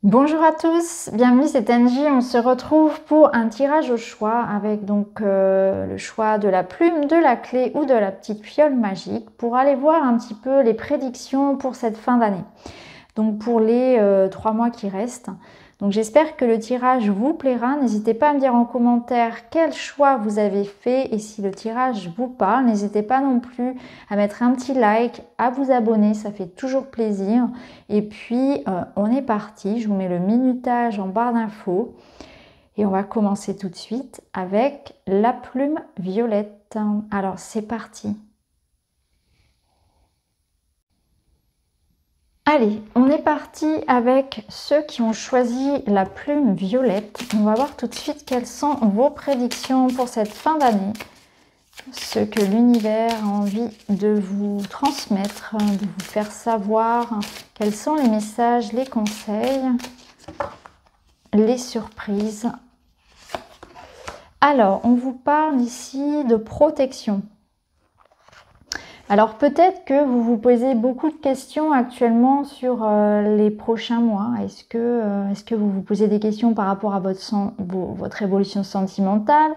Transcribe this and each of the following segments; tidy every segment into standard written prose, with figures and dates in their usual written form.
Bonjour à tous, bienvenue, c'est Angie. On se retrouve pour un tirage au choix avec donc le choix de la plume, de la clé ou de la petite fiole magique pour aller voir un petit peu les prédictions pour cette fin d'année. Donc pour les 3 mois qui restent. Donc j'espère que le tirage vous plaira. N'hésitez pas à me dire en commentaire quel choix vous avez fait et si le tirage vous parle. N'hésitez pas non plus à mettre un petit like, à vous abonner, ça fait toujours plaisir. Et puis on est parti, je vous mets le minutage en barre d'infos. Et on va commencer tout de suite avec la plume violette. Alors c'est parti. Allez, on est parti avec ceux qui ont choisi la plume violette. On va voir tout de suite quelles sont vos prédictions pour cette fin d'année. Ce que l'univers a envie de vous transmettre, de vous faire savoir. Quels sont les messages, les conseils, les surprises. Alors, on vous parle ici de protection. Alors peut-être que vous vous posez beaucoup de questions actuellement sur les prochains mois. Est-ce que vous vous posez des questions par rapport à votre évolution sentimentale?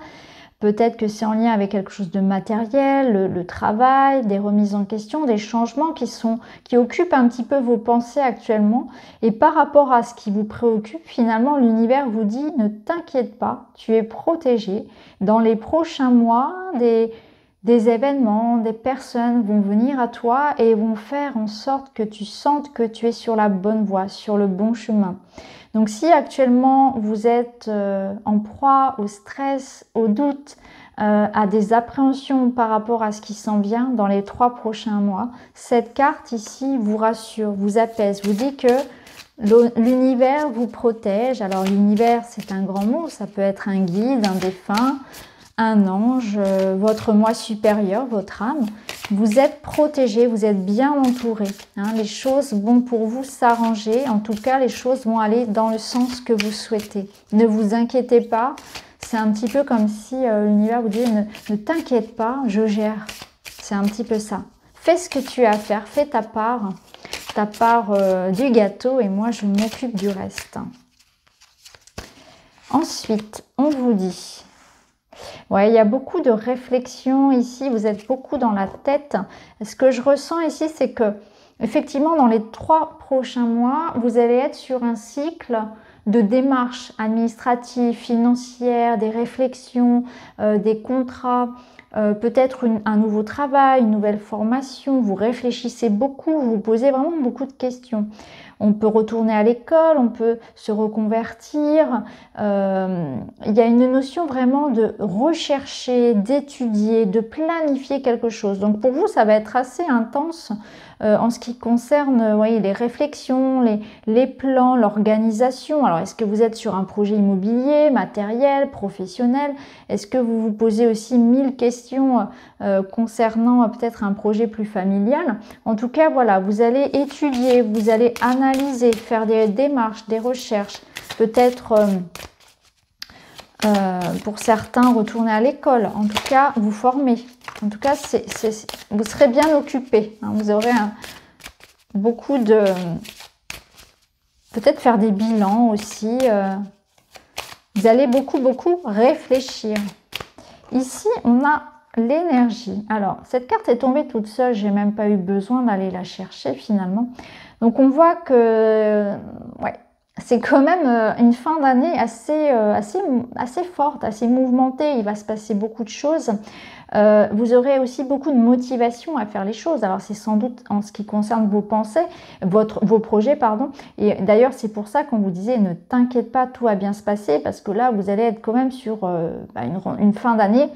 Peut-être que c'est en lien avec quelque chose de matériel, le travail, des remises en question, des changements qui occupent un petit peu vos pensées actuellement. Et par rapport à ce qui vous préoccupe, finalement, l'univers vous dit ne t'inquiète pas, tu es protégé. Dans les prochains mois, des événements, des personnes vont venir à toi et vont faire en sorte que tu sentes que tu es sur la bonne voie, sur le bon chemin. Donc si actuellement vous êtes en proie au stress, au doute, à des appréhensions par rapport à ce qui s'en vient dans les 3 prochains mois, cette carte ici vous rassure, vous apaise, vous dit que l'univers vous protège. Alors l'univers, c'est un grand mot, ça peut être un guide, un défunt, un ange, votre moi supérieur, votre âme. Vous êtes protégé, vous êtes bien entouré. Les choses vont pour vous s'arranger. En tout cas, les choses vont aller dans le sens que vous souhaitez. Ne vous inquiétez pas. C'est un petit peu comme si l'univers vous disait ne t'inquiète pas, je gère. C'est un petit peu ça. Fais ce que tu as à faire, fais ta part du gâteau et moi je m'occupe du reste. Ensuite, on vous dit... Ouais, il y a beaucoup de réflexions ici, vous êtes beaucoup dans la tête. Ce que je ressens ici, c'est que, effectivement, dans les 3 prochains mois, vous allez être sur un cycle de démarches administratives, financières, des réflexions, des contrats, peut-être un nouveau travail, une nouvelle formation. Vous réfléchissez beaucoup, vous vous posez vraiment beaucoup de questions. On peut retourner à l'école, on peut se reconvertir. Il y a une notion vraiment de rechercher, d'étudier, de planifier quelque chose. Donc pour vous, ça va être assez intense en ce qui concerne voyez, les réflexions, les plans, l'organisation. Alors est-ce que vous êtes sur un projet immobilier, matériel, professionnel? Est-ce que vous vous posez aussi 1000 questions concernant peut-être un projet plus familial? En tout cas, voilà, vous allez étudier, vous allez analyser, faire des démarches, des recherches, peut-être pour certains retourner à l'école, en tout cas vous former. En tout cas, vous serez bien occupé. Vous aurez beaucoup de... Peut-être faire des bilans aussi. Vous allez beaucoup réfléchir. Ici, on a l'énergie. Alors, cette carte est tombée toute seule. J'ai même pas eu besoin d'aller la chercher finalement. Donc, on voit que... ouais, c'est quand même une fin d'année assez forte, assez mouvementée. Il va se passer beaucoup de choses. Vous aurez aussi beaucoup de motivation à faire les choses. Alors c'est sans doute en ce qui concerne vos pensées, vos projets, pardon. Et d'ailleurs c'est pour ça qu'on vous disait ne t'inquiète pas, tout va bien se passer parce que là vous allez être quand même sur une fin d'année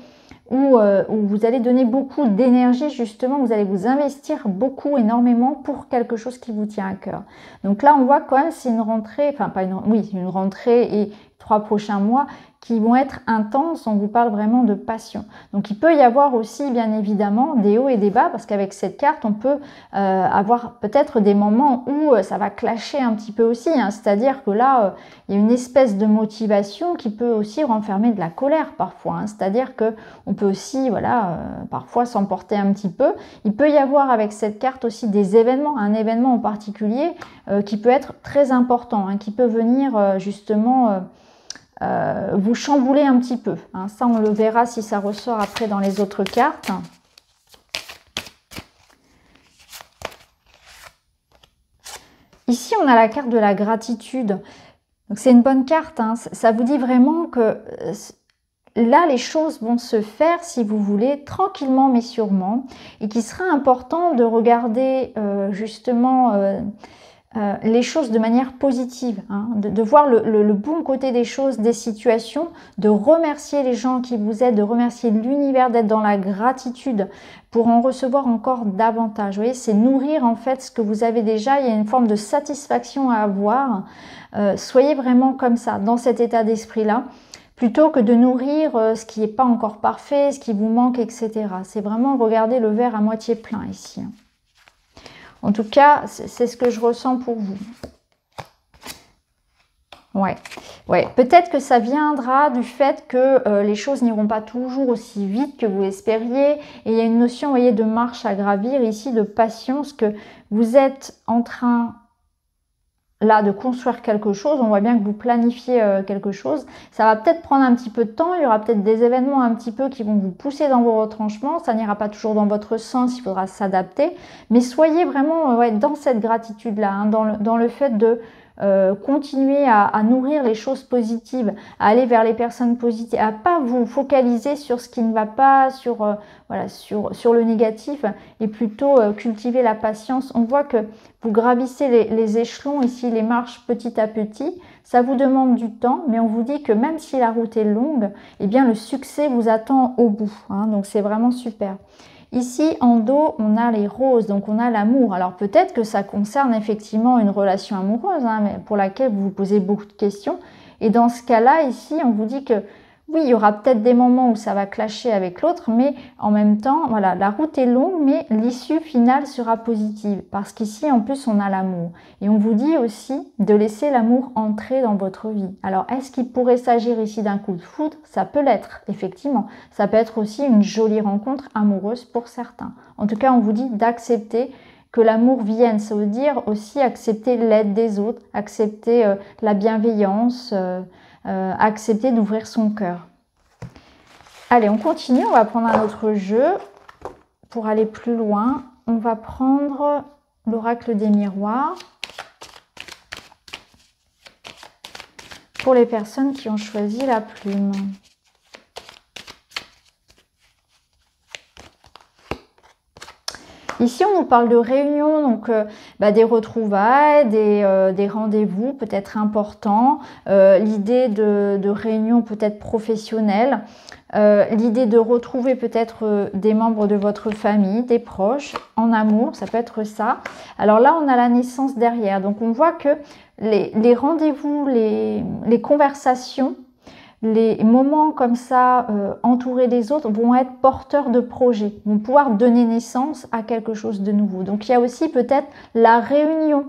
où vous allez donner beaucoup d'énergie justement, vous allez vous investir beaucoup, énormément pour quelque chose qui vous tient à cœur. Donc là on voit quand même c'est une rentrée, enfin pas une, oui, une rentrée et 3 prochains mois qui vont être intenses. On vous parle vraiment de passion. Donc il peut y avoir aussi bien évidemment des hauts et des bas, parce qu'avec cette carte on peut avoir peut-être des moments où ça va clasher un petit peu aussi, hein. C'est-à-dire que là il y a une espèce de motivation qui peut aussi renfermer de la colère parfois, hein. C'est-à-dire que on peut aussi voilà parfois s'emporter un petit peu. Il peut y avoir avec cette carte aussi des événements, un événement en particulier qui peut être très important, hein, qui peut venir justement vous chambouler un petit peu, hein. Ça on le verra si ça ressort après dans les autres cartes. Ici on a la carte de la gratitude, donc c'est une bonne carte, hein. Ça vous dit vraiment que là les choses vont se faire, si vous voulez, tranquillement mais sûrement, et qu'il sera important de regarder justement les choses de manière positive, hein, de voir le bon côté des choses, des situations, de remercier les gens qui vous aident, de remercier l'univers, d'être dans la gratitude pour en recevoir encore davantage. Vous voyez, c'est nourrir en fait ce que vous avez déjà. Il y a une forme de satisfaction à avoir. Soyez vraiment comme ça, dans cet état d'esprit-là, plutôt que de nourrir ce qui n'est pas encore parfait, ce qui vous manque, etc. C'est vraiment regarder le verre à moitié plein ici. En tout cas, c'est ce que je ressens pour vous. Ouais. Peut-être que ça viendra du fait que les choses n'iront pas toujours aussi vite que vous l'espériez. Et il y a une notion, vous voyez, de marche à gravir ici, de patience, que vous êtes en train là de construire quelque chose. On voit bien que vous planifiez quelque chose. Ça va peut-être prendre un petit peu de temps. Il y aura peut-être des événements un petit peu qui vont vous pousser dans vos retranchements. Ça n'ira pas toujours dans votre sens. Il faudra s'adapter. Mais soyez vraiment dans cette gratitude-là, hein, dans le fait de continuer à nourrir les choses positives, à aller vers les personnes positives, à pas vous focaliser sur ce qui ne va pas, sur le négatif, et plutôt cultiver la patience. On voit que vous gravissez les échelons ici, les marches petit à petit. Ça vous demande du temps, mais on vous dit que même si la route est longue, eh bien le succès vous attend au bout, hein, donc c'est vraiment super. Ici, en dos, on a les roses, donc on a l'amour. Alors peut-être que ça concerne effectivement une relation amoureuse, hein, mais pour laquelle vous vous posez beaucoup de questions. Et dans ce cas-là, ici, on vous dit que oui, il y aura peut-être des moments où ça va clasher avec l'autre, mais en même temps, voilà, la route est longue, mais l'issue finale sera positive. Parce qu'ici, en plus, on a l'amour. Et on vous dit aussi de laisser l'amour entrer dans votre vie. Alors, est-ce qu'il pourrait s'agir ici d'un coup de foudre? Ça peut l'être, effectivement. Ça peut être aussi une jolie rencontre amoureuse pour certains. En tout cas, on vous dit d'accepter que l'amour vienne. Ça veut dire aussi accepter l'aide des autres, accepter la bienveillance, accepter d'ouvrir son cœur. Allez, on continue, on va prendre un autre jeu. Pour aller plus loin, on va prendre l'oracle des miroirs. Pour les personnes qui ont choisi la plume. Ici, on nous parle de réunions, donc des retrouvailles, des rendez-vous peut-être importants, l'idée de réunions peut-être professionnelles, l'idée de retrouver peut-être des membres de votre famille, des proches, en amour, ça peut être ça. Alors là, on a la naissance derrière, donc on voit que les rendez-vous, les conversations, les moments comme ça, entourés des autres, vont être porteurs de projets, vont pouvoir donner naissance à quelque chose de nouveau. Donc il y a aussi peut-être la réunion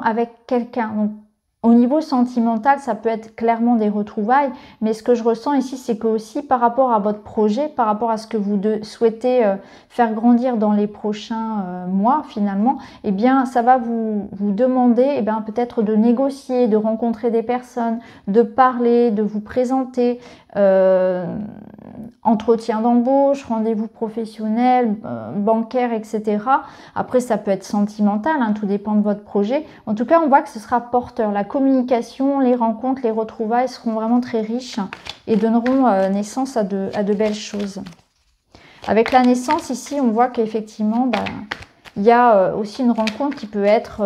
avec quelqu'un. Donc au niveau sentimental, ça peut être clairement des retrouvailles, mais ce que je ressens ici, c'est que aussi par rapport à votre projet, par rapport à ce que vous souhaitez faire grandir dans les prochains mois finalement, eh bien ça va vous demander peut-être de négocier, de rencontrer des personnes, de parler, de vous présenter, entretien d'embauche, rendez-vous professionnel, bancaire, etc. Après, ça peut être sentimental, hein, tout dépend de votre projet. En tout cas, on voit que ce sera porteur. La communication, les rencontres, les retrouvailles seront vraiment très riches et donneront naissance à de belles choses. Avec la naissance, ici, on voit qu'effectivement, il y a aussi une rencontre qui peut être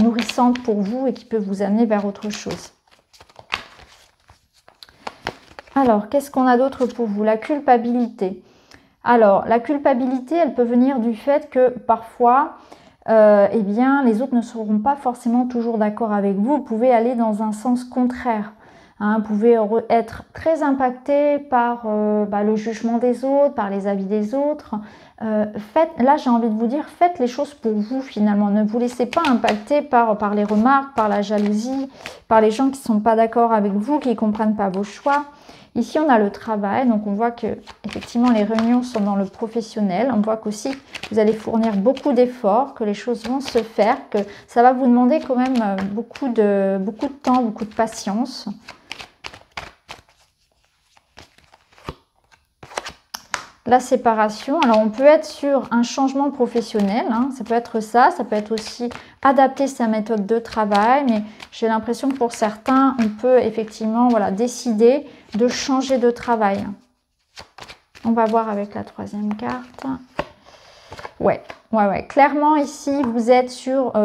nourrissante pour vous et qui peut vous amener vers autre chose. Alors, qu'est-ce qu'on a d'autre pour vous? La culpabilité. Alors, la culpabilité, elle peut venir du fait que parfois, les autres ne seront pas forcément toujours d'accord avec vous. Vous pouvez aller dans un sens contraire. Hein, vous pouvez être très impacté par le jugement des autres, par les avis des autres. Là, j'ai envie de vous dire, faites les choses pour vous finalement. Ne vous laissez pas impacter par les remarques, par la jalousie, par les gens qui ne sont pas d'accord avec vous, qui ne comprennent pas vos choix. Ici, on a le travail, donc on voit que effectivement les réunions sont dans le professionnel. On voit qu'aussi vous allez fournir beaucoup d'efforts, que les choses vont se faire, que ça va vous demander quand même beaucoup de temps, beaucoup de patience. La séparation, alors on peut être sur un changement professionnel, hein, ça peut être ça peut être aussi adapter sa méthode de travail, mais j'ai l'impression que pour certains, on peut effectivement décider de changer de travail. On va voir avec la troisième carte. Ouais. Clairement ici, vous êtes sur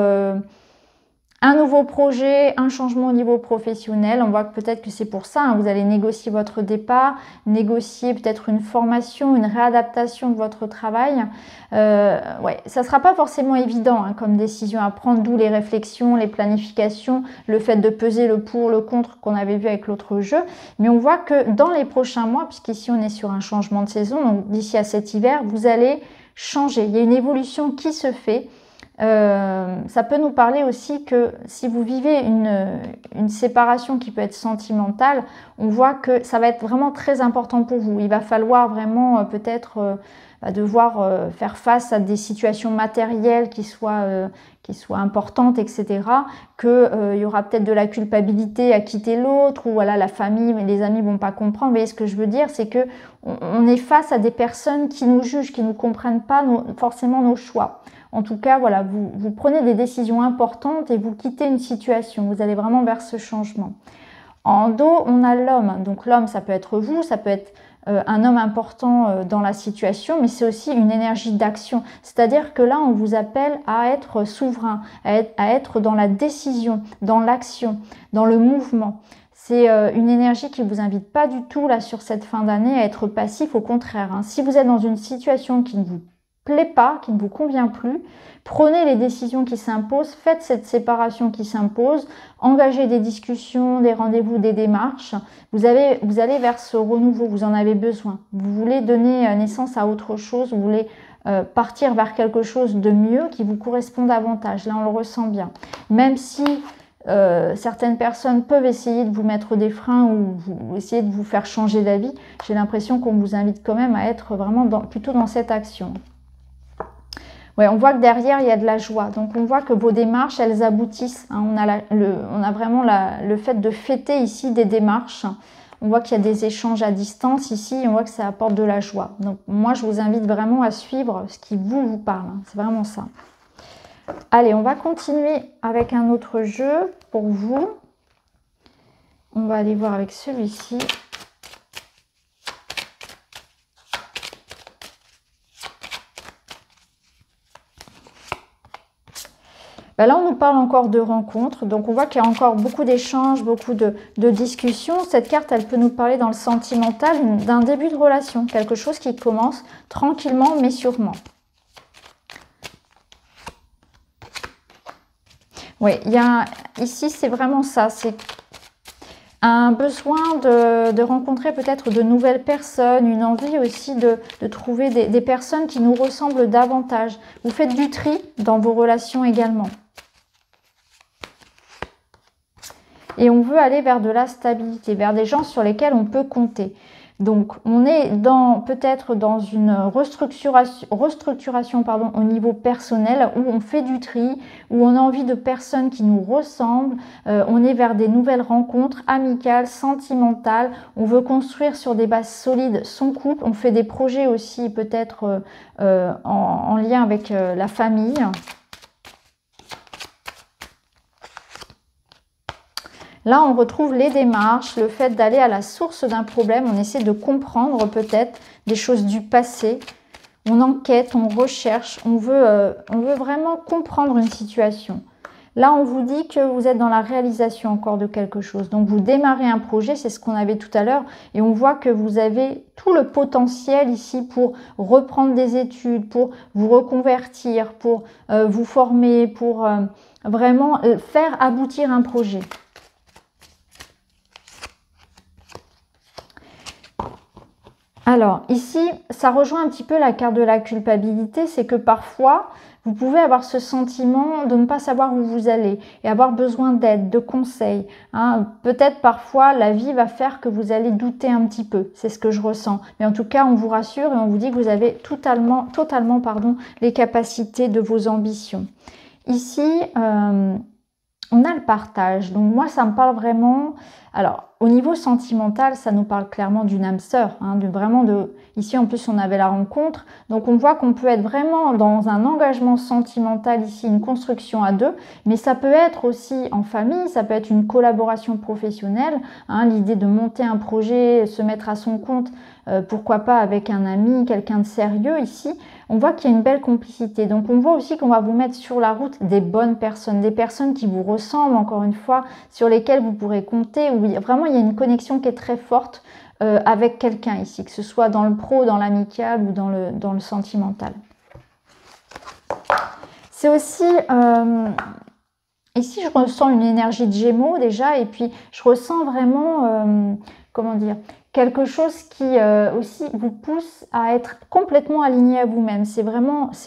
un nouveau projet, un changement au niveau professionnel. On voit que peut-être que c'est pour ça, hein, vous allez négocier votre départ, négocier peut-être une formation, une réadaptation de votre travail. Ça sera pas forcément évident hein, comme décision à prendre, d'où les réflexions, les planifications, le fait de peser le pour, le contre qu'on avait vu avec l'autre jeu. Mais on voit que dans les prochains mois, puisqu'ici on est sur un changement de saison, donc d'ici à cet hiver, vous allez changer. Il y a une évolution qui se fait. Ça peut nous parler aussi que si vous vivez une séparation qui peut être sentimentale, on voit que ça va être vraiment très important pour vous. Il va falloir vraiment peut-être devoir faire face à des situations matérielles qui soient importantes, etc. Il y aura peut-être de la culpabilité à quitter l'autre, ou voilà, la famille, les amis vont pas comprendre. Vous voyez ce que je veux dire, c'est que on est face à des personnes qui nous jugent, qui ne comprennent pas forcément nos choix. En tout cas, voilà, vous prenez des décisions importantes et vous quittez une situation. Vous allez vraiment vers ce changement. En dos, on a l'homme. Donc l'homme, ça peut être vous, ça peut être un homme important dans la situation, mais c'est aussi une énergie d'action. C'est-à-dire que là, on vous appelle à être souverain, à être dans la décision, dans l'action, dans le mouvement. C'est une énergie qui ne vous invite pas du tout, là, sur cette fin d'année, à être passif. Au contraire, hein. Si vous êtes dans une situation qui ne vous plaît pas, qui ne vous convient plus, prenez les décisions qui s'imposent, faites cette séparation qui s'impose, engagez des discussions, des rendez-vous, des démarches. Vous allez vers ce renouveau, vous en avez besoin. Vous voulez donner naissance à autre chose, vous voulez partir vers quelque chose de mieux qui vous correspond davantage. Là, on le ressent bien. Même si certaines personnes peuvent essayer de vous mettre des freins ou essayer de vous faire changer d'avis, j'ai l'impression qu'on vous invite quand même à être vraiment plutôt dans cette action. Ouais, on voit que derrière, il y a de la joie. Donc, on voit que vos démarches, elles aboutissent. Hein. On a vraiment le fait de fêter ici des démarches. On voit qu'il y a des échanges à distance ici. On voit que ça apporte de la joie. Donc, moi, je vous invite vraiment à suivre ce qui vous parle. Hein. C'est vraiment ça. Allez, on va continuer avec un autre jeu pour vous. On va aller voir avec celui-ci. Là, on nous parle encore de rencontres, donc on voit qu'il y a encore beaucoup d'échanges, beaucoup de discussions. Cette carte, elle peut nous parler dans le sentimental d'un début de relation, quelque chose qui commence tranquillement mais sûrement. Oui, ici, c'est vraiment ça, c'est un besoin de rencontrer peut-être de nouvelles personnes, une envie aussi de trouver des personnes qui nous ressemblent davantage. Vous faites du tri dans vos relations également. Et on veut aller vers de la stabilité, vers des gens sur lesquels on peut compter. Donc, on est peut-être dans une restructuration au niveau personnel où on fait du tri, où on a envie de personnes qui nous ressemblent. On est vers des nouvelles rencontres amicales, sentimentales. On veut construire sur des bases solides son couple. On fait des projets aussi peut-être en lien avec la famille. Là, on retrouve les démarches, le fait d'aller à la source d'un problème. On essaie de comprendre peut-être des choses du passé. On enquête, on recherche, on veut vraiment comprendre une situation. Là, on vous dit que vous êtes dans la réalisation encore de quelque chose. Donc, vous démarrez un projet, c'est ce qu'on avait tout à l'heure. Et on voit que vous avez tout le potentiel ici pour reprendre des études, pour vous reconvertir, pour vous former, pour vraiment faire aboutir un projet. Alors ici, ça rejoint un petit peu la carte de la culpabilité, c'est que parfois, vous pouvez avoir ce sentiment de ne pas savoir où vous allez et avoir besoin d'aide, de conseils. Hein. Peut-être parfois, la vie va faire que vous allez douter un petit peu. C'est ce que je ressens. Mais en tout cas, on vous rassure et on vous dit que vous avez totalement les capacités de vos ambitions. Ici, on a le partage. Donc moi, ça me parle vraiment... Alors, au niveau sentimental, ça nous parle clairement d'une âme sœur. Hein, ici, en plus, on avait la rencontre. Donc, on voit qu'on peut être vraiment dans un engagement sentimental ici, une construction à deux. Mais ça peut être aussi en famille, ça peut être une collaboration professionnelle. Hein, l'idée de monter un projet, se mettre à son compte, pourquoi pas avec un ami, quelqu'un de sérieux ici. On voit qu'il y a une belle complicité. Donc, on voit aussi qu'on va vous mettre sur la route des bonnes personnes, des personnes qui vous ressemblent, encore une fois, sur lesquelles vous pourrez compter. Où vraiment, il y a une connexion qui est très forte avec quelqu'un ici, que ce soit dans le pro, dans l'amical ou dans le sentimental. C'est aussi... ici, je ressens une énergie de Gémeaux déjà, et puis je ressens vraiment... comment dire, quelque chose qui aussi vous pousse à être complètement aligné à vous-même. C'est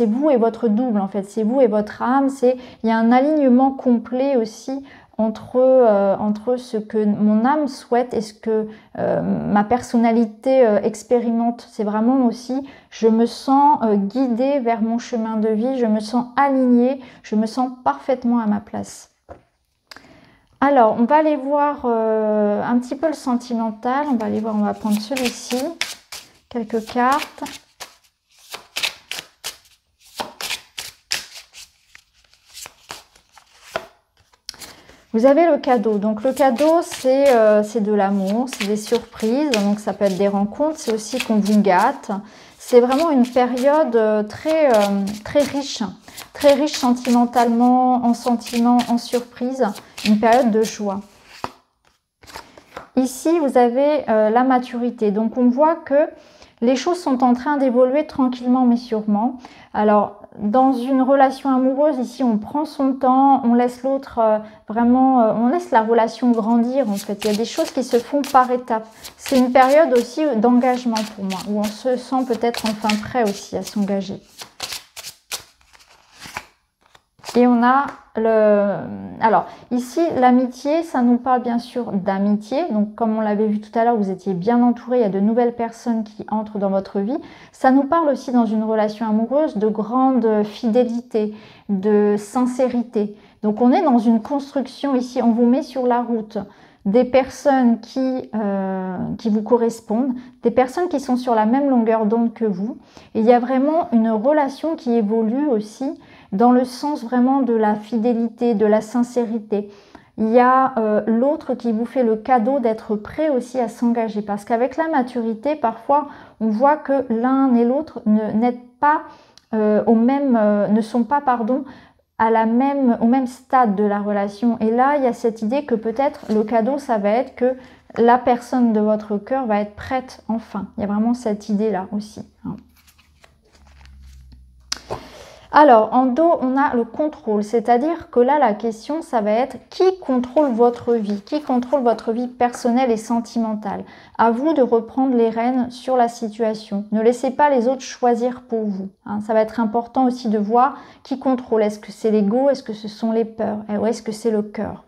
vous et votre double en fait, c'est vous et votre âme. Il y a un alignement complet aussi entre ce que mon âme souhaite et ce que ma personnalité expérimente. C'est vraiment aussi, je me sens guidée vers mon chemin de vie, je me sens alignée, je me sens parfaitement à ma place. Alors, on va aller voir un petit peu le sentimental. On va prendre celui-ci. Quelques cartes. Vous avez le cadeau. Donc, le cadeau, c'est de l'amour, c'est des surprises. Donc, ça peut être des rencontres. C'est aussi qu'on vous gâte. C'est vraiment une période très riche. Très riche sentimentalement, en sentiments, en surprises. Une période de joie. Ici, vous avez la maturité. Donc, on voit que les choses sont en train d'évoluer tranquillement mais sûrement. Alors, dans une relation amoureuse, ici, on prend son temps, on laisse l'autre on laisse la relation grandir en fait. Il y a des choses qui se font par étapes. C'est une période aussi d'engagement pour moi, où on se sent peut-être enfin prêt aussi à s'engager. Et on a alors ici l'amitié, ça nous parle bien sûr d'amitié. Donc comme on l'avait vu tout à l'heure, vous étiez bien entouré, il y a de nouvelles personnes qui entrent dans votre vie. Ça nous parle aussi dans une relation amoureuse de grande fidélité, de sincérité. Donc on est dans une construction ici, on vous met sur la route des personnes qui vous correspondent, des personnes qui sont sur la même longueur d'onde que vous. Et il y a vraiment une relation qui évolue aussi dans le sens vraiment de la fidélité, de la sincérité. Il y a l'autre qui vous fait le cadeau d'être prêt aussi à s'engager. Parce qu'avec la maturité, parfois, on voit que l'un et l'autre ne sont pas au même stade de la relation. Et là, il y a cette idée que peut-être le cadeau, ça va être que la personne de votre cœur va être prête enfin. Il y a vraiment cette idée-là aussi. Alors, en dos, on a le contrôle, c'est-à-dire que là, la question, ça va être qui contrôle votre vie? Qui contrôle votre vie personnelle et sentimentale? À vous de reprendre les rênes sur la situation. Ne laissez pas les autres choisir pour vous. Hein. Ça va être important aussi de voir qui contrôle. Est-ce que c'est l'ego? Est-ce que ce sont les peurs? Ou est-ce que c'est le cœur?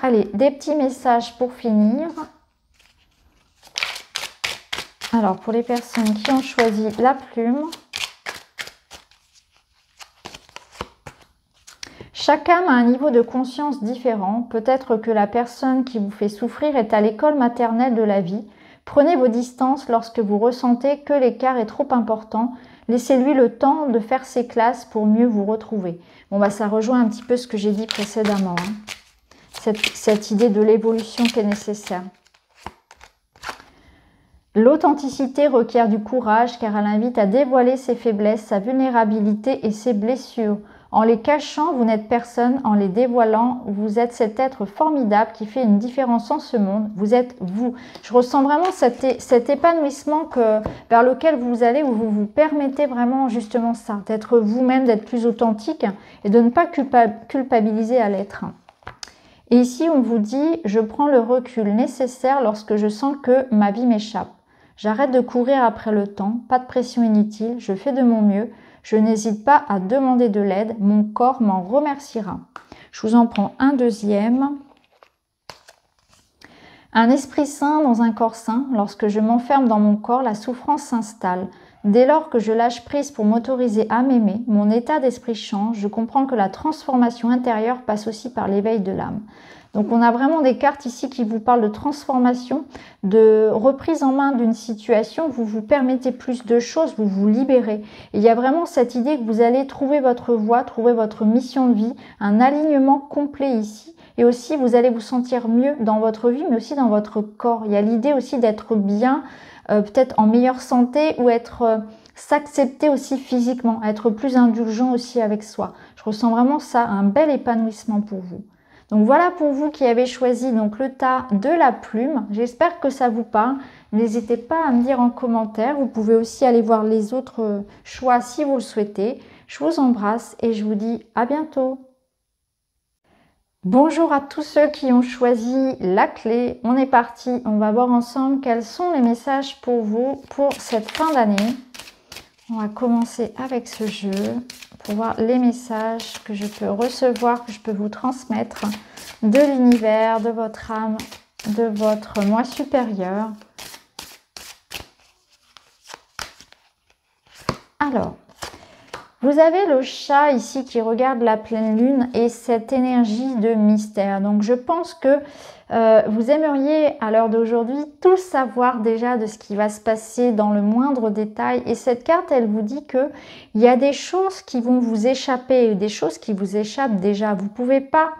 Allez, des petits messages pour finir. Alors, pour les personnes qui ont choisi la plume, chaque âme a un niveau de conscience différent. Peut-être que la personne qui vous fait souffrir est à l'école maternelle de la vie. Prenez vos distances lorsque vous ressentez que l'écart est trop important. Laissez-lui le temps de faire ses classes pour mieux vous retrouver. Bon, bah, ça rejoint un petit peu ce que j'ai dit précédemment. Hein. Cette idée de l'évolution qui est nécessaire. L'authenticité requiert du courage car elle invite à dévoiler ses faiblesses, sa vulnérabilité et ses blessures. En les cachant, vous n'êtes personne. En les dévoilant, vous êtes cet être formidable qui fait une différence en ce monde. Vous êtes vous. Je ressens vraiment cet épanouissement vers lequel vous allez, où vous vous permettez vraiment justement ça, d'être vous-même, d'être plus authentique et de ne pas culpabiliser à l'être. Et ici, on vous dit, je prends le recul nécessaire lorsque je sens que ma vie m'échappe. J'arrête de courir après le temps, pas de pression inutile, je fais de mon mieux. Je n'hésite pas à demander de l'aide, mon corps m'en remerciera. Je vous en prends un deuxième. Un esprit sain dans un corps sain, lorsque je m'enferme dans mon corps, la souffrance s'installe. Dès lors que je lâche prise pour m'autoriser à m'aimer, mon état d'esprit change, je comprends que la transformation intérieure passe aussi par l'éveil de l'âme. Donc on a vraiment des cartes ici qui vous parlent de transformation, de reprise en main d'une situation, vous vous permettez plus de choses, vous vous libérez. Et il y a vraiment cette idée que vous allez trouver votre voie, trouver votre mission de vie, un alignement complet ici. Et aussi, vous allez vous sentir mieux dans votre vie, mais aussi dans votre corps. Il y a l'idée aussi d'être bien, peut-être en meilleure santé ou être s'accepter aussi physiquement, être plus indulgent aussi avec soi. Je ressens vraiment ça, un bel épanouissement pour vous. Donc voilà pour vous qui avez choisi donc le tas de la plume. J'espère que ça vous parle. N'hésitez pas à me dire en commentaire. Vous pouvez aussi aller voir les autres choix si vous le souhaitez. Je vous embrasse et je vous dis à bientôt. Bonjour à tous ceux qui ont choisi la clé. On est parti. On va voir ensemble quels sont les messages pour vous pour cette fin d'année. On va commencer avec ce jeu pour voir les messages que je peux recevoir, que je peux vous transmettre de l'univers, de votre âme, de votre moi supérieur. Alors, vous avez le chat ici qui regarde la pleine lune et cette énergie de mystère. Donc, je pense que vous aimeriez à l'heure d'aujourd'hui tout savoir déjà de ce qui va se passer dans le moindre détail. Et cette carte, elle vous dit que il y a des choses qui vont vous échapper, des choses qui vous échappent déjà. Vous ne pouvez pas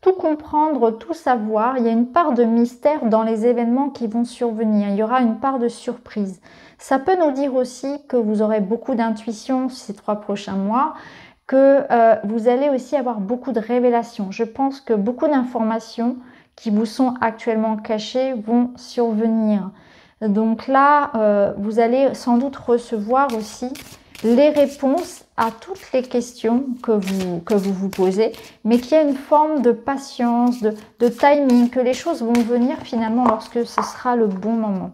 tout comprendre, tout savoir. Il y a une part de mystère dans les événements qui vont survenir. Il y aura une part de surprise. Ça peut nous dire aussi que vous aurez beaucoup d'intuition ces 3 prochains mois, que vous allez aussi avoir beaucoup de révélations. Je pense que beaucoup d'informations qui vous sont actuellement cachées vont survenir. Donc là, vous allez sans doute recevoir aussi les réponses à toutes les questions que vous posez, mais qu'il y a une forme de patience, de timing, que les choses vont venir finalement lorsque ce sera le bon moment.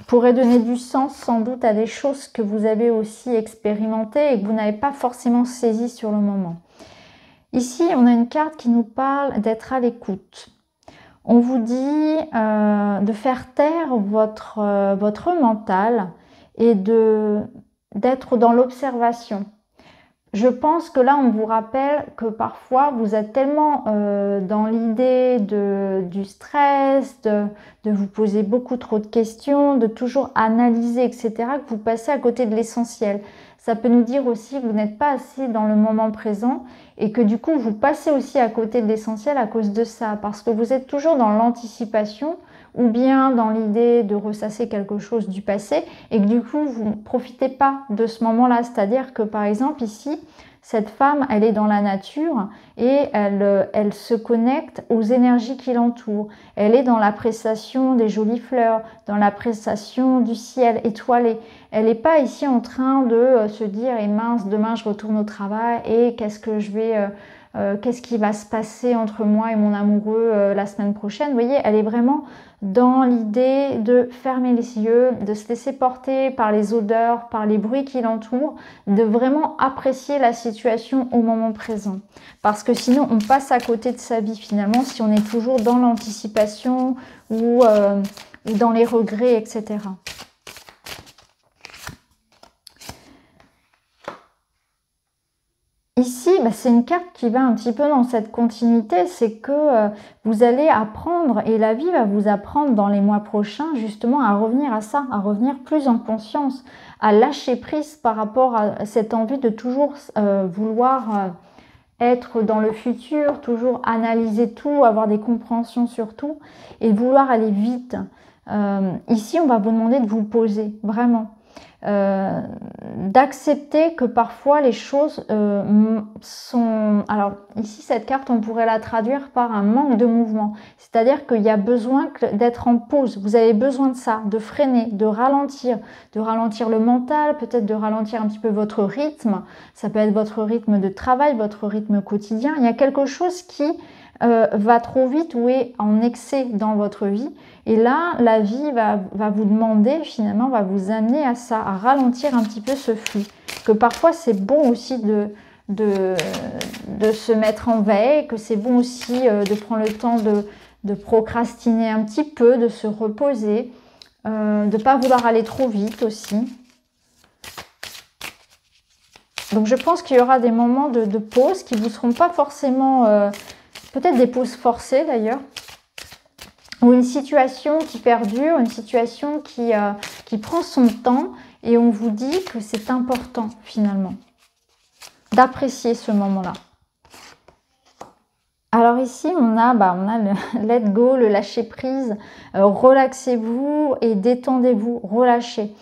Pourrait donner du sens sans doute à des choses que vous avez aussi expérimentées et que vous n'avez pas forcément saisies sur le moment. Ici, on a une carte qui nous parle d'être à l'écoute. On vous dit de faire taire votre mental et d'être dans l'observation. Je pense que là, on vous rappelle que parfois, vous êtes tellement dans l'idée du stress, de vous poser beaucoup trop de questions, de toujours analyser, etc., que vous passez à côté de l'essentiel. Ça peut nous dire aussi que vous n'êtes pas assez dans le moment présent et que du coup, vous passez aussi à côté de l'essentiel à cause de ça, parce que vous êtes toujours dans l'anticipation ou bien dans l'idée de ressasser quelque chose du passé et que du coup, vous ne profitez pas de ce moment-là. C'est-à-dire que par exemple ici, cette femme, elle est dans la nature et elle se connecte aux énergies qui l'entourent. Elle est dans l'appréciation des jolies fleurs, dans l'appréciation du ciel étoilé. Elle n'est pas ici en train de se dire « Eh mince, demain je retourne au travail et qu'est-ce qui va se passer entre moi et mon amoureux la semaine prochaine ?» Vous voyez, elle est vraiment dans l'idée de fermer les yeux, de se laisser porter par les odeurs, par les bruits qui l'entourent, de vraiment apprécier la situation au moment présent. Parce que sinon, on passe à côté de sa vie finalement si on est toujours dans l'anticipation ou dans les regrets, etc. Ici, c'est une carte qui va un petit peu dans cette continuité, c'est que vous allez apprendre, et la vie va vous apprendre dans les mois prochains justement à revenir à ça, à revenir plus en conscience, à lâcher prise par rapport à cette envie de toujours vouloir être dans le futur, toujours analyser tout, avoir des compréhensions sur tout, et vouloir aller vite. Ici, on va vous demander de vous poser, vraiment. D'accepter que parfois les choses sont... Alors ici cette carte on pourrait la traduire par un manque de mouvement, c'est-à-dire qu'il y a besoin d'être en pause, vous avez besoin de ça, de freiner, de ralentir le mental, peut-être de ralentir un petit peu votre rythme, ça peut être votre rythme de travail, votre rythme quotidien, il y a quelque chose qui va trop vite ou est en excès dans votre vie. Et là, la vie va vous demander, finalement, va vous amener à ça, à ralentir un petit peu ce flux. Que parfois, c'est bon aussi de se mettre en veille, que c'est bon aussi de prendre le temps de procrastiner un petit peu, de se reposer, de ne pas vouloir aller trop vite aussi. Donc je pense qu'il y aura des moments de pause qui ne vous seront pas forcément, peut-être des pauses forcées d'ailleurs, ou une situation qui perdure, une situation qui prend son temps, et on vous dit que c'est important finalement d'apprécier ce moment-là. Alors ici, on a le let go, le lâcher prise, relaxez-vous et détendez-vous, relâchez.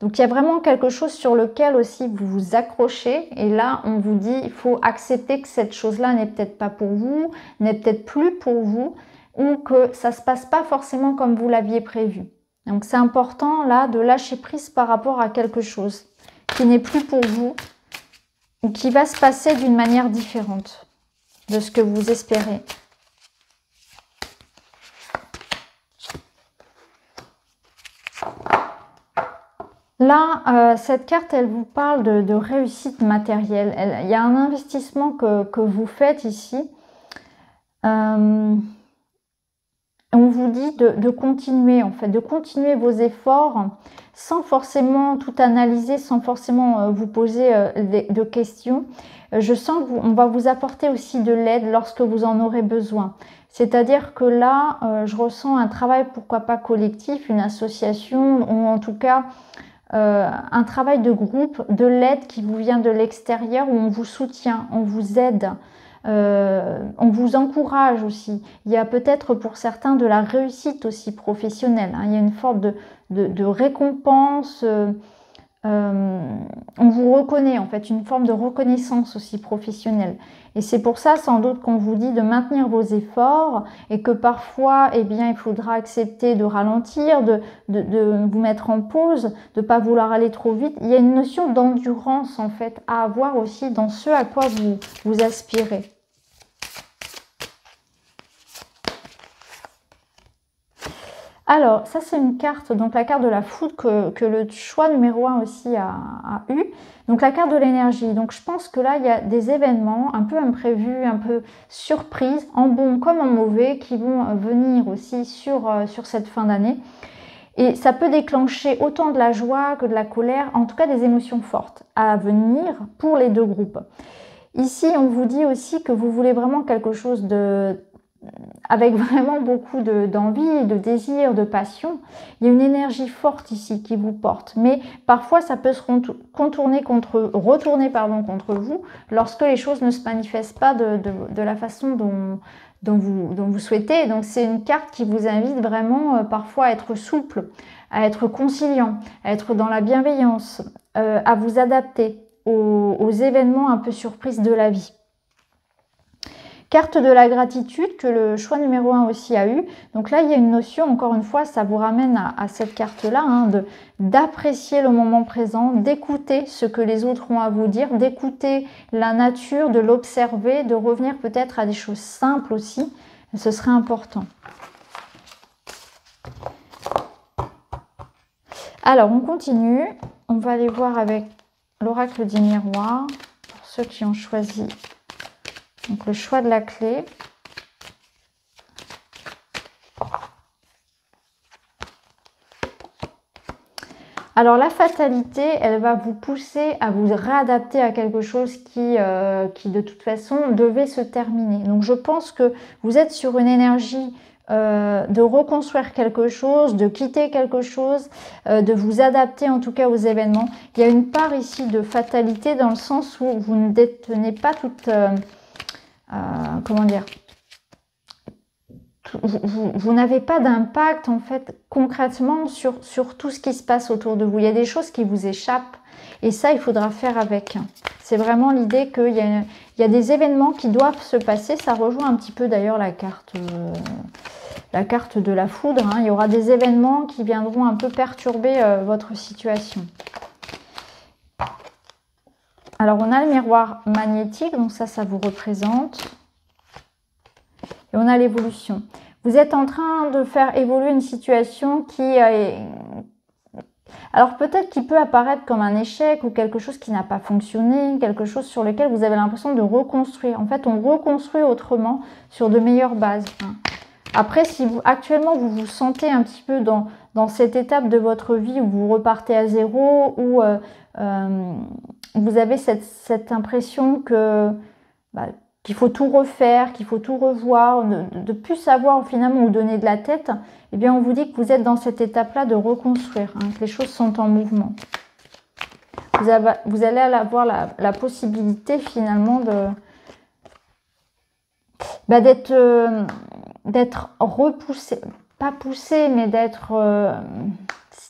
Donc il y a vraiment quelque chose sur lequel aussi vous vous accrochez, et là on vous dit il faut accepter que cette chose-là n'est peut-être pas pour vous, n'est peut-être plus pour vous, ou que ça ne se passe pas forcément comme vous l'aviez prévu. Donc c'est important là de lâcher prise par rapport à quelque chose qui n'est plus pour vous, ou qui va se passer d'une manière différente de ce que vous espérez. Là, cette carte, elle vous parle de réussite matérielle. Il y a un investissement que vous faites ici. On vous dit de continuer, en fait, de continuer vos efforts sans forcément tout analyser, sans forcément vous poser de questions. Je sens qu'on va vous apporter aussi de l'aide lorsque vous en aurez besoin. C'est-à-dire que là, je ressens un travail, pourquoi pas collectif, une association, ou en tout cas un travail de groupe, de l'aide qui vous vient de l'extérieur, où on vous soutient, on vous aide, on vous encourage aussi. Il y a peut-être pour certains de la réussite aussi professionnelle, hein. Il y a une forme de récompense, on vous reconnaît en fait, une forme de reconnaissance aussi professionnelle. Et c'est pour ça sans doute qu'on vous dit de maintenir vos efforts, et que parfois eh bien, il faudra accepter de ralentir, de vous mettre en pause, de ne pas vouloir aller trop vite. Il y a une notion d'endurance en fait à avoir aussi dans ce à quoi vous aspirez. Alors, ça c'est une carte, donc la carte de la foudre que le choix numéro 1 aussi a eu. Donc la carte de l'énergie. Donc je pense que là, il y a des événements un peu imprévus, un peu surprises, en bon comme en mauvais, qui vont venir aussi sur cette fin d'année. Et ça peut déclencher autant de la joie que de la colère, en tout cas des émotions fortes à venir pour les deux groupes. Ici, on vous dit aussi que vous voulez vraiment quelque chose avec vraiment beaucoup d'envie, de désir, de passion. Il y a une énergie forte ici qui vous porte, mais parfois ça peut se retourner contre vous lorsque les choses ne se manifestent pas de la façon dont vous souhaitez. Donc c'est une carte qui vous invite vraiment parfois à être souple, à être conciliant, à être dans la bienveillance, à vous adapter aux événements un peu surprises de la vie. Carte de la gratitude que le choix numéro 1 aussi a eu. Donc là, il y a une notion, encore une fois, ça vous ramène à cette carte-là, hein, d'apprécier le moment présent, d'écouter ce que les autres ont à vous dire, d'écouter la nature, de l'observer, de revenir peut-être à des choses simples aussi. Ce serait important. Alors, on continue. On va aller voir avec l'oracle des miroirs, pour ceux qui ont choisi. Donc le choix de la clé. Alors la fatalité, elle va vous pousser à vous réadapter à quelque chose qui de toute façon devait se terminer. Donc je pense que vous êtes sur une énergie de reconstruire quelque chose, de quitter quelque chose, de vous adapter en tout cas aux événements. Il y a une part ici de fatalité dans le sens où vous ne détenez pas toute... comment dire, vous n'avez pas d'impact en fait concrètement sur tout ce qui se passe autour de vous. Il y a des choses qui vous échappent et ça il faudra faire avec. C'est vraiment l'idée qu'il y a des événements qui doivent se passer. Ça rejoint un petit peu d'ailleurs la carte de la foudre, hein. Il y aura des événements qui viendront un peu perturber votre situation. Alors on a le miroir magnétique, donc ça vous représente. Et on a l'évolution. Vous êtes en train de faire évoluer une situation qui est... Alors peut-être qu'il peut apparaître comme un échec ou quelque chose qui n'a pas fonctionné, quelque chose sur lequel vous avez l'impression de reconstruire. En fait, on reconstruit autrement sur de meilleures bases. Après, si vous, actuellement vous vous sentez un petit peu dans cette étape de votre vie où vous repartez à zéro, où vous avez cette impression que... qu'il faut tout refaire, qu'il faut tout revoir, de plus savoir finalement où donner de la tête, eh bien on vous dit que vous êtes dans cette étape-là de reconstruire, que les choses sont en mouvement. Vous allez avoir la possibilité finalement d'être repoussé, pas poussé, mais d'être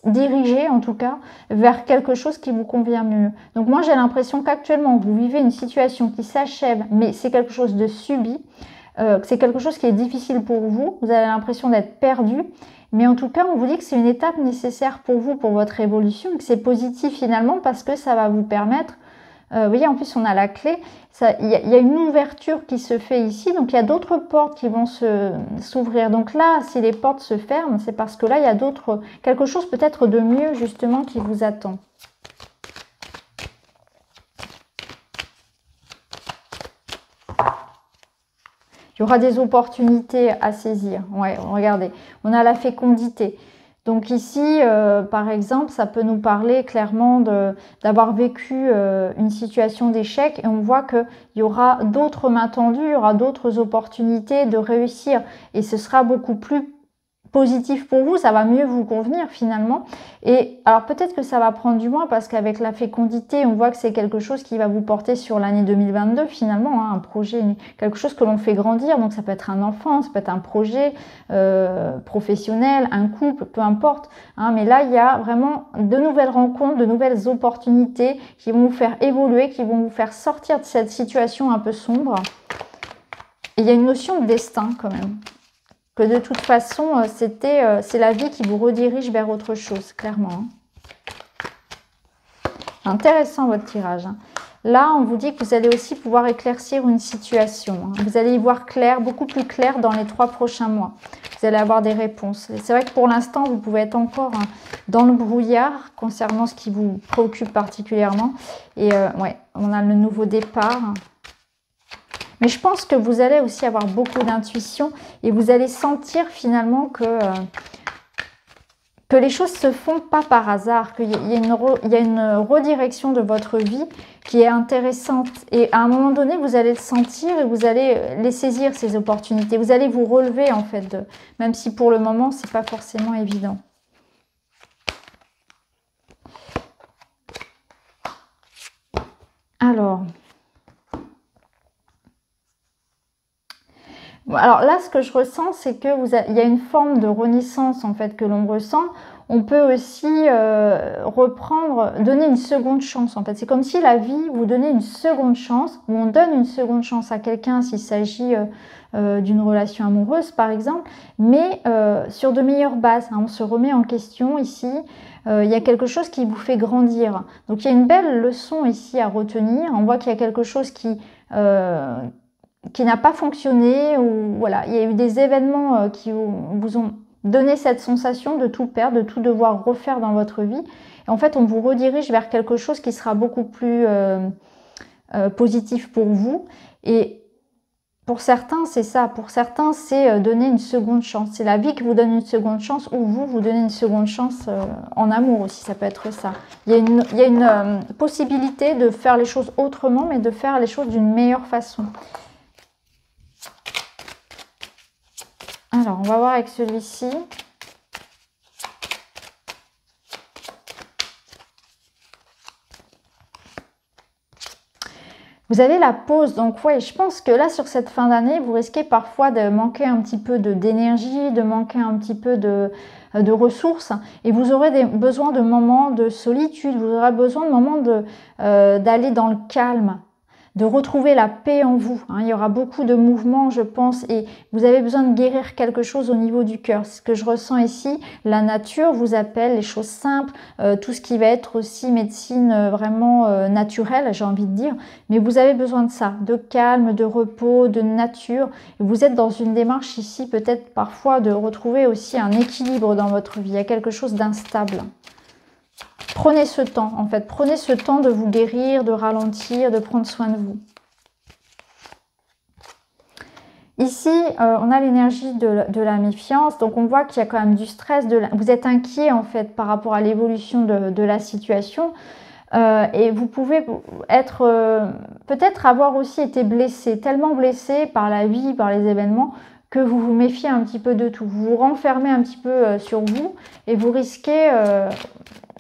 dirigé en tout cas vers quelque chose qui vous convient mieux. Donc moi j'ai l'impression qu'actuellement vous vivez une situation qui s'achève, mais c'est quelque chose de subi, c'est quelque chose qui est difficile pour vous, vous avez l'impression d'être perdu, mais en tout cas on vous dit que c'est une étape nécessaire pour vous, pour votre évolution, que c'est positif finalement parce que ça va vous permettre, vous voyez en plus on a la clé, il y a une ouverture qui se fait ici, donc il y a d'autres portes qui vont s'ouvrir. Donc là, si les portes se ferment, c'est parce que là, il y a quelque chose peut-être de mieux justement qui vous attend. Il y aura des opportunités à saisir. Ouais, regardez, on a la fécondité. Donc ici, par exemple, ça peut nous parler clairement d'avoir vécu une situation d'échec et on voit qu'il y aura d'autres mains tendues, il y aura d'autres opportunités de réussir et ce sera beaucoup plus positif pour vous, ça va mieux vous convenir finalement. Et alors peut-être que ça va prendre du moins parce qu'avec la fécondité, on voit que c'est quelque chose qui va vous porter sur l'année 2022 finalement, un projet, quelque chose que l'on fait grandir. Donc ça peut être un enfant, ça peut être un projet professionnel, un couple, peu importe. Mais là, il y a vraiment de nouvelles rencontres, de nouvelles opportunités qui vont vous faire évoluer, qui vont vous faire sortir de cette situation un peu sombre. Et il y a une notion de destin quand même. Que de toute façon, c'est la vie qui vous redirige vers autre chose, clairement. Intéressant votre tirage. Là, on vous dit que vous allez aussi pouvoir éclaircir une situation. Vous allez y voir clair, beaucoup plus clair dans les 3 prochains mois. Vous allez avoir des réponses. C'est vrai que pour l'instant, vous pouvez être encore dans le brouillard concernant ce qui vous préoccupe particulièrement. Et ouais, on a le nouveau départ. Mais je pense que vous allez aussi avoir beaucoup d'intuition et vous allez sentir finalement que les choses se font pas par hasard, qu'il y a une redirection de votre vie qui est intéressante. Et à un moment donné, vous allez le sentir et vous allez les saisir, ces opportunités. Vous allez vous relever en fait, même si pour le moment, c'est pas forcément évident. Alors là, ce que je ressens, c'est que il y a une forme de renaissance en fait que l'on ressent. On peut aussi donner une seconde chance en fait. C'est comme si la vie vous donnait une seconde chance, ou on donne une seconde chance à quelqu'un s'il s'agit d'une relation amoureuse par exemple, mais sur de meilleures bases. On se remet en question ici. Il y a quelque chose qui vous fait grandir. Donc il y a une belle leçon ici à retenir. On voit qu'il y a quelque chose qui n'a pas fonctionné, ou voilà, il y a eu des événements qui vous ont donné cette sensation de tout perdre, de tout devoir refaire dans votre vie. Et en fait, on vous redirige vers quelque chose qui sera beaucoup plus positif pour vous. Et pour certains, c'est ça. Pour certains, c'est donner une seconde chance. C'est la vie qui vous donne une seconde chance, ou vous donnez une seconde chance en amour aussi. Ça peut être ça. Il y a une possibilité de faire les choses autrement, mais de faire les choses d'une meilleure façon. Alors, on va voir avec celui-ci. Vous avez la pause, donc ouais, je pense que là, sur cette fin d'année, vous risquez parfois de manquer un petit peu d'énergie, de manquer un petit peu de ressources, et vous aurez besoin de moments de solitude, vous aurez besoin de moments d'aller dans le calme. de retrouver la paix en vous. Hein. Il y aura beaucoup de mouvements, je pense, et vous avez besoin de guérir quelque chose au niveau du cœur. C'est ce que je ressens ici. La nature vous appelle, les choses simples, tout ce qui va être aussi médecine vraiment naturelle, j'ai envie de dire. Mais vous avez besoin de ça, de calme, de repos, de nature. Vous êtes dans une démarche ici, peut-être parfois, de retrouver aussi un équilibre dans votre vie. Il y a quelque chose d'instable. Prenez ce temps, en fait. Prenez ce temps de vous guérir, de ralentir, de prendre soin de vous. Ici, on a l'énergie de la méfiance. Donc, on voit qu'il y a quand même du stress. Vous êtes inquiet, en fait, par rapport à l'évolution de la situation. Et vous pouvez être, peut-être avoir aussi été blessé, tellement blessé par la vie, par les événements, que vous vous méfiez un petit peu de tout. Vous vous renfermez un petit peu sur vous et vous risquez,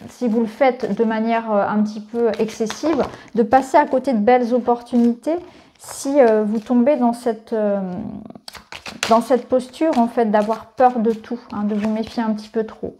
si vous le faites de manière un petit peu excessive, de passer à côté de belles opportunités si vous tombez dans cette posture en fait d'avoir peur de tout, hein, de vous méfier un petit peu trop.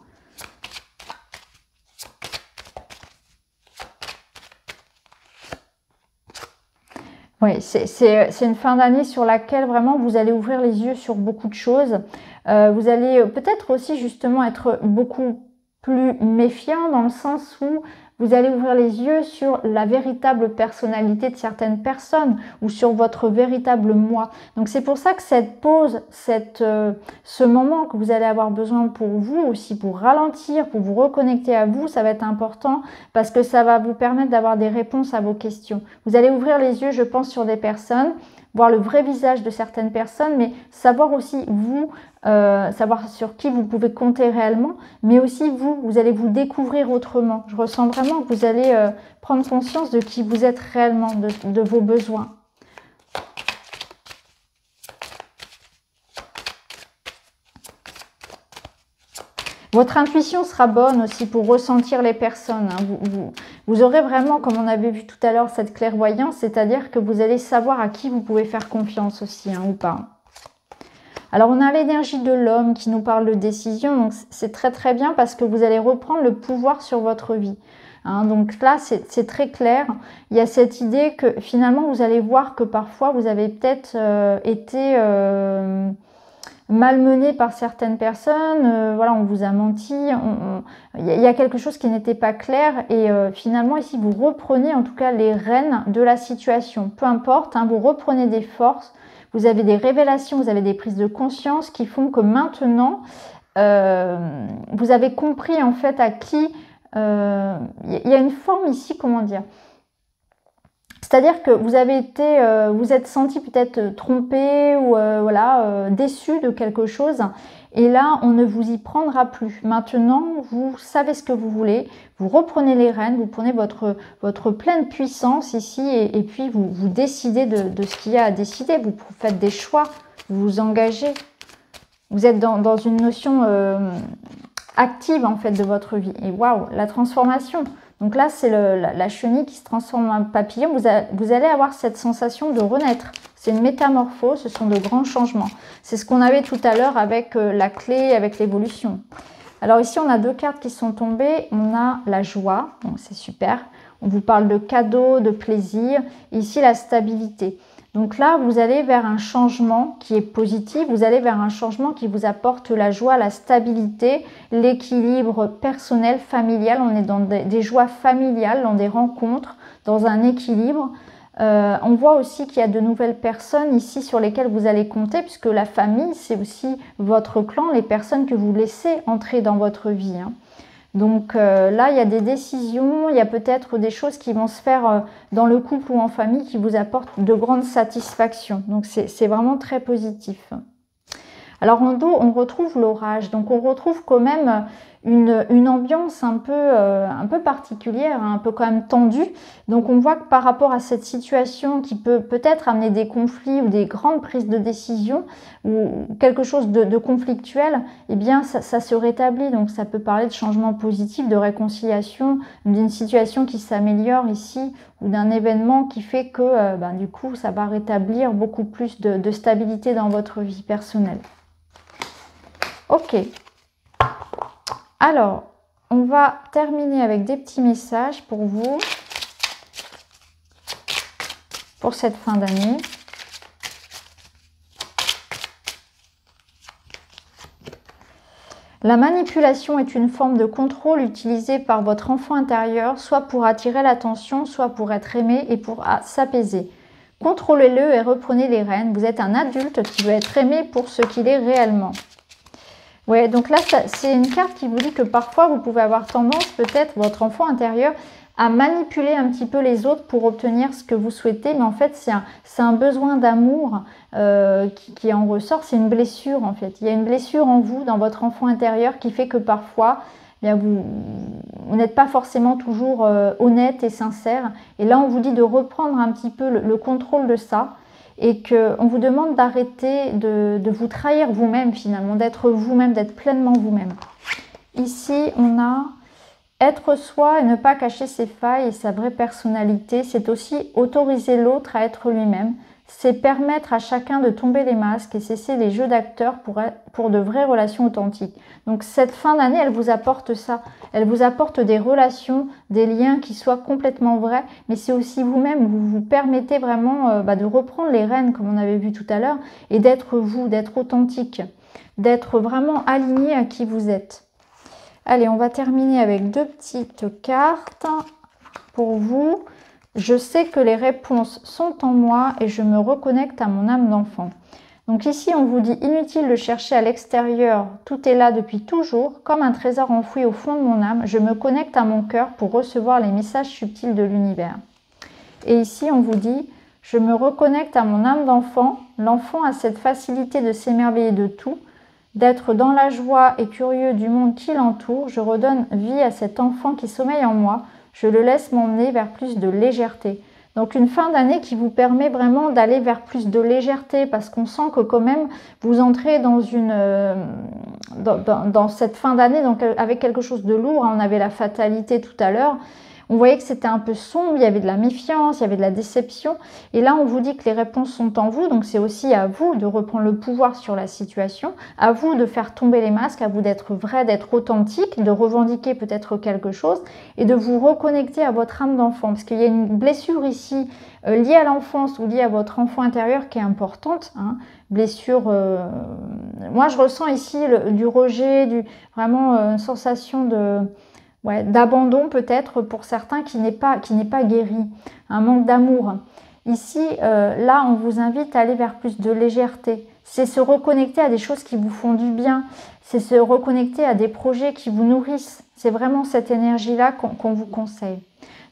Oui, c'est une fin d'année sur laquelle vraiment vous allez ouvrir les yeux sur beaucoup de choses. Vous allez peut-être aussi justement être beaucoup plus méfiant dans le sens où vous allez ouvrir les yeux sur la véritable personnalité de certaines personnes ou sur votre véritable moi. Donc c'est pour ça que cette pause, ce moment que vous allez avoir besoin pour vous aussi, pour ralentir, pour vous reconnecter à vous, ça va être important parce que ça va vous permettre d'avoir des réponses à vos questions. Vous allez ouvrir les yeux, je pense, sur des personnes, voir le vrai visage de certaines personnes, mais savoir aussi vous, savoir sur qui vous pouvez compter réellement, mais aussi vous allez vous découvrir autrement. Je ressens vraiment que vous allez prendre conscience de qui vous êtes réellement, de vos besoins. Votre intuition sera bonne aussi pour ressentir les personnes. Hein. Vous aurez vraiment, comme on avait vu tout à l'heure, cette clairvoyance, c'est-à-dire que vous allez savoir à qui vous pouvez faire confiance aussi, hein, ou pas. Alors, on a l'énergie de l'homme qui nous parle de décision, donc c'est très très bien parce que vous allez reprendre le pouvoir sur votre vie. Hein, donc là, c'est très clair. Il y a cette idée que finalement, vous allez voir que parfois, vous avez peut-être été malmené par certaines personnes, voilà, on vous a menti, il y a quelque chose qui n'était pas clair et finalement ici vous reprenez en tout cas les rênes de la situation, peu importe, hein, vous reprenez des forces, vous avez des révélations, vous avez des prises de conscience qui font que maintenant vous avez compris en fait à qui, il y a une forme ici, comment dire, c'est-à-dire que vous avez été, vous êtes senti peut-être trompé ou voilà, déçu de quelque chose. Et là, on ne vous y prendra plus. Maintenant, vous savez ce que vous voulez. Vous reprenez les rênes, vous prenez votre pleine puissance ici et puis vous décidez de ce qu'il y a à décider. Vous faites des choix, vous vous engagez. Vous êtes dans une notion active en fait de votre vie. Et waouh, la transformation. Donc là, c'est la chenille qui se transforme en papillon. Vous allez avoir cette sensation de renaître. C'est une métamorphose, ce sont de grands changements. C'est ce qu'on avait tout à l'heure avec la clé, avec l'évolution. Alors ici, on a deux cartes qui sont tombées. On a la joie, donc c'est super. On vous parle de cadeaux, de plaisir. Et ici, la stabilité. Donc là, vous allez vers un changement qui est positif, vous allez vers un changement qui vous apporte la joie, la stabilité, l'équilibre personnel, familial. On est dans des joies familiales, dans des rencontres, dans un équilibre. On voit aussi qu'il y a de nouvelles personnes ici sur lesquelles vous allez compter, puisque la famille, c'est aussi votre clan, les personnes que vous laissez entrer dans votre vie. Hein. Donc là, il y a des décisions, il y a peut-être des choses qui vont se faire dans le couple ou en famille qui vous apportent de grandes satisfactions. Donc c'est vraiment très positif. Alors en dos, on retrouve l'orage. Donc on retrouve quand même une ambiance un peu particulière, hein, un peu quand même tendue. Donc on voit que par rapport à cette situation qui peut peut-être amener des conflits ou des grandes prises de décision ou quelque chose de conflictuel, eh bien ça se rétablit. Donc ça peut parler de changement positif, de réconciliation, d'une situation qui s'améliore ici ou d'un événement qui fait que du coup ça va rétablir beaucoup plus de stabilité dans votre vie personnelle. Ok. Alors, on va terminer avec des petits messages pour vous. pour cette fin d'année. La manipulation est une forme de contrôle utilisée par votre enfant intérieur, soit pour attirer l'attention, soit pour être aimé et pour s'apaiser. Contrôlez-le et reprenez les rênes. Vous êtes un adulte qui veut être aimé pour ce qu'il est réellement. Ouais, donc là, c'est une carte qui vous dit que parfois, vous pouvez avoir tendance, peut-être, votre enfant intérieur, à manipuler un petit peu les autres pour obtenir ce que vous souhaitez. Mais en fait, c'est un besoin d'amour qui en ressort. C'est une blessure, en fait. Il y a une blessure en vous, dans votre enfant intérieur, qui fait que parfois, eh bien, vous n'êtes pas forcément toujours honnête et sincère. Et là, on vous dit de reprendre un petit peu le contrôle de ça. Et qu'on vous demande d'arrêter de vous trahir vous-même finalement, d'être vous-même, d'être pleinement vous-même. Ici, on a être soi et ne pas cacher ses failles et sa vraie personnalité. C'est aussi autoriser l'autre à être lui-même. C'est permettre à chacun de tomber les masques et cesser les jeux d'acteurs pour de vraies relations authentiques. Donc cette fin d'année, elle vous apporte ça. Elle vous apporte des relations, des liens qui soient complètement vrais, mais c'est aussi vous-même. Vous vous permettez vraiment de reprendre les rênes, comme on avait vu tout à l'heure, et d'être vous, d'être authentique, d'être vraiment aligné à qui vous êtes. Allez, on va terminer avec 2 petites cartes pour vous. Je sais que les réponses sont en moi et je me reconnecte à mon âme d'enfant. Donc ici, on vous dit inutile de chercher à l'extérieur. Tout est là depuis toujours. Comme un trésor enfoui au fond de mon âme, je me connecte à mon cœur pour recevoir les messages subtils de l'univers. Et ici, on vous dit, je me reconnecte à mon âme d'enfant. L'enfant a cette facilité de s'émerveiller de tout, d'être dans la joie et curieux du monde qui l'entoure. Je redonne vie à cet enfant qui sommeille en moi. Je le laisse m'emmener vers plus de légèreté. Donc une fin d'année qui vous permet vraiment d'aller vers plus de légèreté parce qu'on sent que quand même vous entrez dans dans cette fin d'année donc avec quelque chose de lourd. On avait la fatalité tout à l'heure. On voyait que c'était un peu sombre, il y avait de la méfiance, il y avait de la déception. Et là, on vous dit que les réponses sont en vous. Donc, c'est aussi à vous de reprendre le pouvoir sur la situation, à vous de faire tomber les masques, à vous d'être vrai, d'être authentique, de revendiquer peut-être quelque chose et de vous reconnecter à votre âme d'enfant. Parce qu'il y a une blessure ici liée à l'enfance ou liée à votre enfant intérieur qui est importante. Hein. Blessure, moi, je ressens ici du rejet, vraiment une sensation d'abandon peut-être pour certains qui n'est pas guéri, un manque d'amour. Ici, là, on vous invite à aller vers plus de légèreté. C'est se reconnecter à des choses qui vous font du bien. C'est se reconnecter à des projets qui vous nourrissent. C'est vraiment cette énergie-là qu'on vous conseille.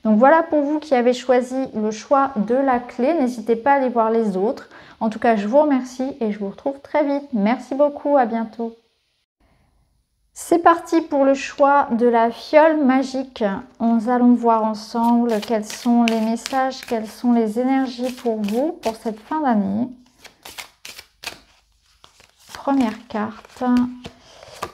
Donc voilà pour vous qui avez choisi le choix de la clé. N'hésitez pas à aller voir les autres. En tout cas, je vous remercie et je vous retrouve très vite. Merci beaucoup, à bientôt. C'est parti pour le choix de la fiole magique. Nous allons voir ensemble quels sont les messages, quelles sont les énergies pour vous pour cette fin d'année. Première carte.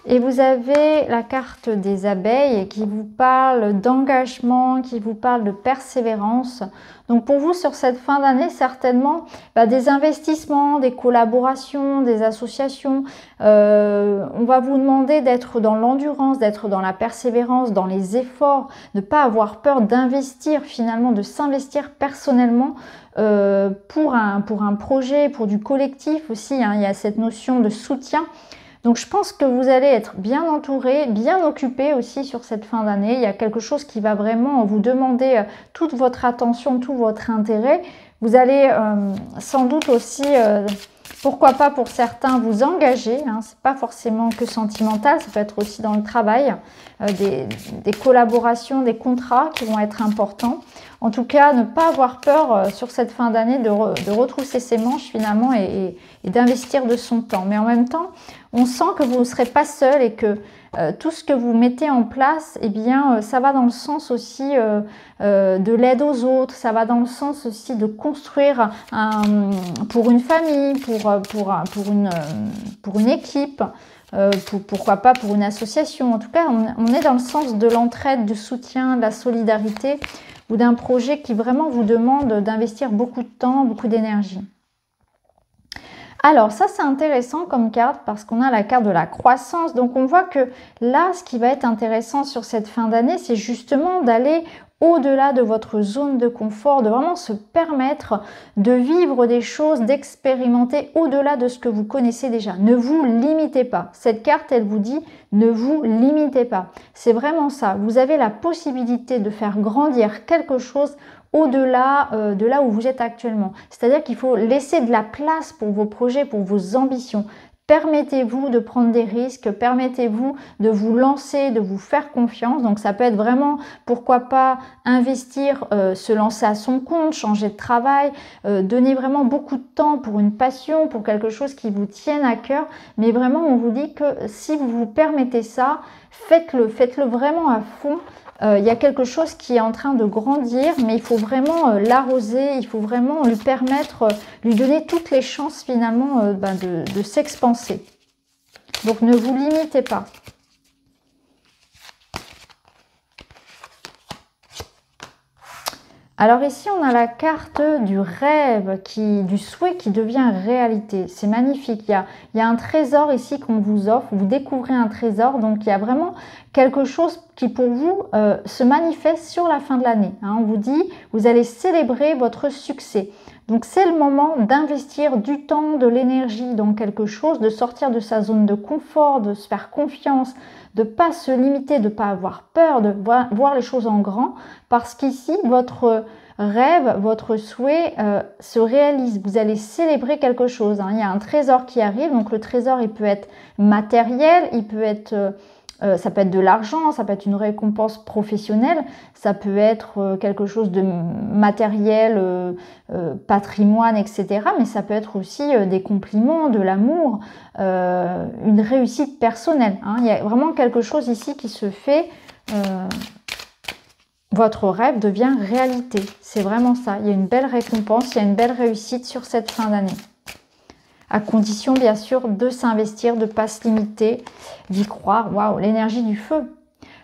Et vous avez la carte des abeilles qui vous parle d'engagement, qui vous parle de persévérance. Donc pour vous, sur cette fin d'année, certainement, des investissements, des collaborations, des associations. On va vous demander d'être dans l'endurance, d'être dans la persévérance, dans les efforts, de ne pas avoir peur d'investir finalement, de s'investir personnellement pour un projet, pour du collectif aussi. Hein, il y a cette notion de soutien. Donc je pense que vous allez être bien entouré, bien occupé aussi sur cette fin d'année. Il y a quelque chose qui va vraiment vous demander toute votre attention, tout votre intérêt. Vous allez sans doute aussi, pourquoi pas pour certains, vous engager. Hein, c'est pas forcément que sentimental, ça peut être aussi dans le travail, des collaborations, des contrats qui vont être importants. En tout cas, ne pas avoir peur sur cette fin d'année de retrousser ses manches finalement et d'investir de son temps. Mais en même temps, on sent que vous ne serez pas seul et que tout ce que vous mettez en place, eh bien, ça va dans le sens aussi de l'aide aux autres, ça va dans le sens aussi de construire pour une famille, pour une équipe, pourquoi pas pour une association. En tout cas, on est dans le sens de l'entraide, du soutien, de la solidarité ou d'un projet qui vraiment vous demande d'investir beaucoup de temps, beaucoup d'énergie. Alors ça c'est intéressant comme carte parce qu'on a la carte de la croissance. Donc on voit que là ce qui va être intéressant sur cette fin d'année c'est justement d'aller au-delà de votre zone de confort, de vraiment se permettre de vivre des choses, d'expérimenter au-delà de ce que vous connaissez déjà. Ne vous limitez pas. Cette carte, elle vous dit, ne vous limitez pas. C'est vraiment ça. Vous avez la possibilité de faire grandir quelque chose au-delà de là où vous êtes actuellement. C'est-à-dire qu'il faut laisser de la place pour vos projets, pour vos ambitions. Permettez-vous de prendre des risques, permettez-vous de vous lancer, de vous faire confiance. Donc ça peut être vraiment, pourquoi pas, investir, se lancer à son compte, changer de travail, donner vraiment beaucoup de temps pour une passion, pour quelque chose qui vous tienne à cœur. Mais vraiment, on vous dit que si vous vous permettez ça, faites-le vraiment à fond. Il y a quelque chose qui est en train de grandir, mais il faut vraiment l'arroser, il faut vraiment lui permettre, lui donner toutes les chances finalement de s'expanser. Donc ne vous limitez pas. Alors ici, on a la carte du rêve, du souhait qui devient réalité. C'est magnifique. Il y a un trésor ici qu'on vous offre. Vous découvrez un trésor. Donc, il y a vraiment quelque chose qui, pour vous, se manifeste sur la fin de l'année. On vous dit, vous allez célébrer votre succès. Donc, c'est le moment d'investir du temps, de l'énergie dans quelque chose, de sortir de sa zone de confort, de se faire confiance, de ne pas se limiter, de ne pas avoir peur, de voir les choses en grand. Parce qu'ici, votre rêve, votre souhait se réalise. Vous allez célébrer quelque chose. Il y a un trésor qui arrive. Donc, le trésor, il peut être matériel, il peut être... ça peut être de l'argent, ça peut être une récompense professionnelle, ça peut être quelque chose de matériel, patrimoine, etc. Mais ça peut être aussi des compliments, de l'amour, une réussite personnelle. Il y a vraiment quelque chose ici qui se fait. Votre rêve devient réalité. C'est vraiment ça. Il y a une belle récompense, il y a une belle réussite sur cette fin d'année. À condition, bien sûr, de s'investir, de ne pas se limiter, d'y croire. Waouh, l'énergie du feu.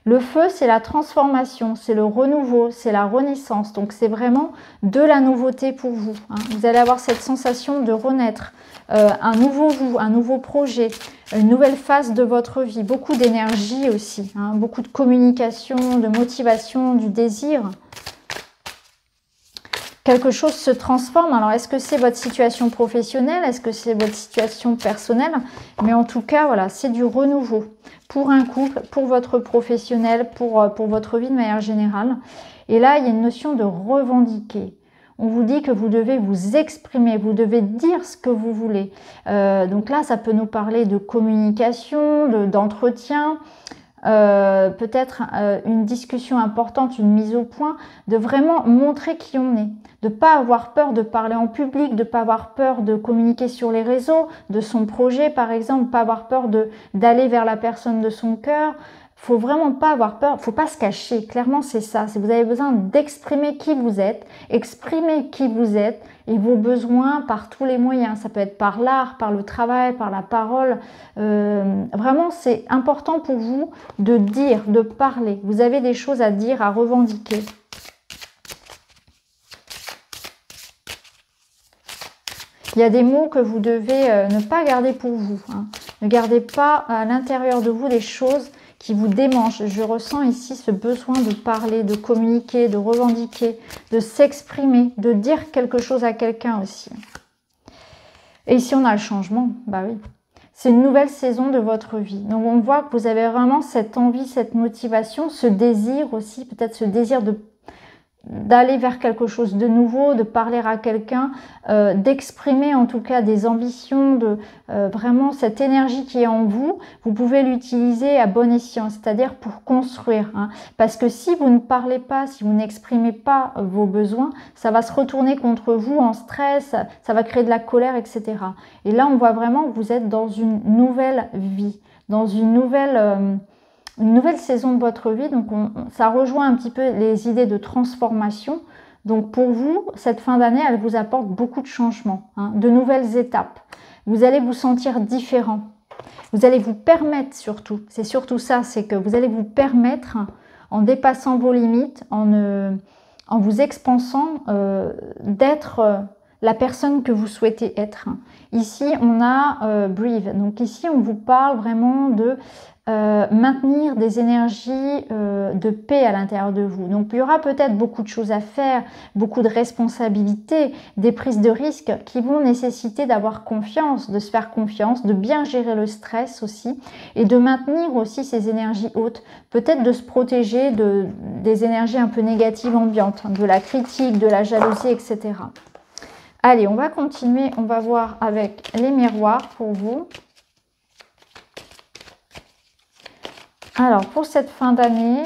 Le feu, c'est la transformation, c'est le renouveau, c'est la renaissance. Donc, c'est vraiment de la nouveauté pour vous. Vous allez avoir cette sensation de renaître, un nouveau vous, un nouveau projet, une nouvelle phase de votre vie. Beaucoup d'énergie aussi, beaucoup de communication, de motivation, du désir. Quelque chose se transforme. Alors, est-ce que c'est votre situation professionnelle? Est-ce que c'est votre situation personnelle? Mais en tout cas, voilà, c'est du renouveau pour un couple, pour votre professionnel, pour votre vie de manière générale. Et là, il y a une notion de revendiquer. On vous dit que vous devez vous exprimer, vous devez dire ce que vous voulez. Donc là, ça peut nous parler de communication, d'entretien, peut-être une discussion importante, une mise au point, de vraiment montrer qui on est, de ne pas avoir peur de parler en public, de ne pas avoir peur de communiquer sur les réseaux, de son projet par exemple, pas avoir peur d'aller vers la personne de son cœur. Faut vraiment pas avoir peur, faut pas se cacher, clairement c'est ça. Si vous avez besoin d'exprimer qui vous êtes, exprimer qui vous êtes et vos besoins par tous les moyens. Ça peut être par l'art, par le travail, par la parole. Vraiment c'est important pour vous de dire, de parler. Vous avez des choses à dire, à revendiquer. Il y a des mots que vous devez ne pas garder pour vous. Ne gardez pas à l'intérieur de vous des choses qui vous démangent. Je ressens ici ce besoin de parler, de communiquer, de revendiquer, de s'exprimer, de dire quelque chose à quelqu'un aussi. Et ici, on a le changement. Bah oui. C'est une nouvelle saison de votre vie. Donc, on voit que vous avez vraiment cette envie, cette motivation, ce désir aussi, peut-être ce désir d'aller vers quelque chose de nouveau, de parler à quelqu'un, d'exprimer en tout cas des ambitions, vraiment cette énergie qui est en vous, vous pouvez l'utiliser à bon escient, c'est-à-dire pour construire. Parce que si vous ne parlez pas, si vous n'exprimez pas vos besoins, ça va se retourner contre vous en stress, ça va créer de la colère, etc. Et là, on voit vraiment que vous êtes dans une nouvelle vie, dans une nouvelle saison de votre vie. Donc ça rejoint un petit peu les idées de transformation. Donc pour vous, cette fin d'année, elle vous apporte beaucoup de changements, de nouvelles étapes. Vous allez vous sentir différent. Vous allez vous permettre surtout, c'est surtout ça, c'est que vous allez vous permettre, en dépassant vos limites, en vous expansant, la personne que vous souhaitez être. Ici, on a Breathe. Donc ici, on vous parle vraiment de maintenir des énergies de paix à l'intérieur de vous. Donc il y aura peut-être beaucoup de choses à faire, beaucoup de responsabilités, des prises de risques qui vont nécessiter d'avoir confiance, de se faire confiance, de bien gérer le stress aussi et de maintenir aussi ces énergies hautes, peut-être de se protéger des énergies un peu négatives ambiantes, de la critique, de la jalousie, etc. Allez, on va continuer, on va voir avec les miroirs pour vous. Alors, pour cette fin d'année,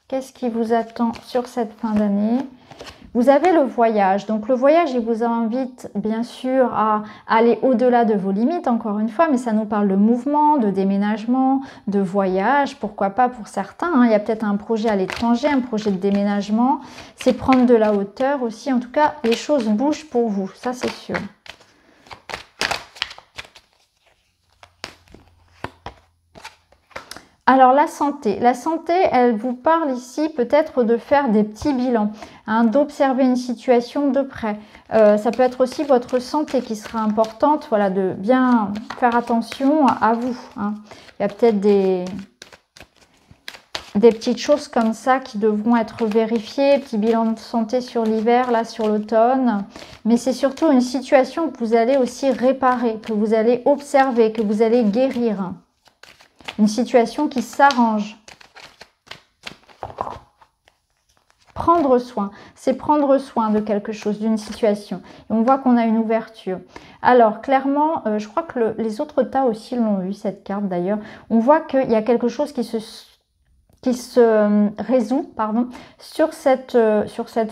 qu'est-ce qui vous attend sur cette fin d'année? Vous avez le voyage. Donc, le voyage, il vous invite bien sûr à aller au-delà de vos limites, encore une fois, mais ça nous parle de mouvement, de déménagement, de voyage, pourquoi pas pour certains. Hein. Il y a peut-être un projet à l'étranger, un projet de déménagement. C'est prendre de la hauteur aussi. En tout cas, les choses bougent pour vous, ça c'est sûr. Alors la santé, elle vous parle ici peut-être de faire des petits bilans, hein, d'observer une situation de près. Ça peut être aussi votre santé qui sera importante, voilà, de bien faire attention à vous. Hein. Il y a peut-être des petites choses comme ça qui devront être vérifiées, petit bilan de santé sur l'hiver, là sur l'automne. Mais c'est surtout une situation que vous allez aussi réparer, que vous allez observer, que vous allez guérir. Une situation qui s'arrange. Prendre soin, c'est prendre soin de quelque chose, d'une situation. Et on voit qu'on a une ouverture. Alors, clairement, je crois que les autres tas aussi l'ont eu, cette carte d'ailleurs. On voit qu'il y a quelque chose qui se résout, pardon, sur cette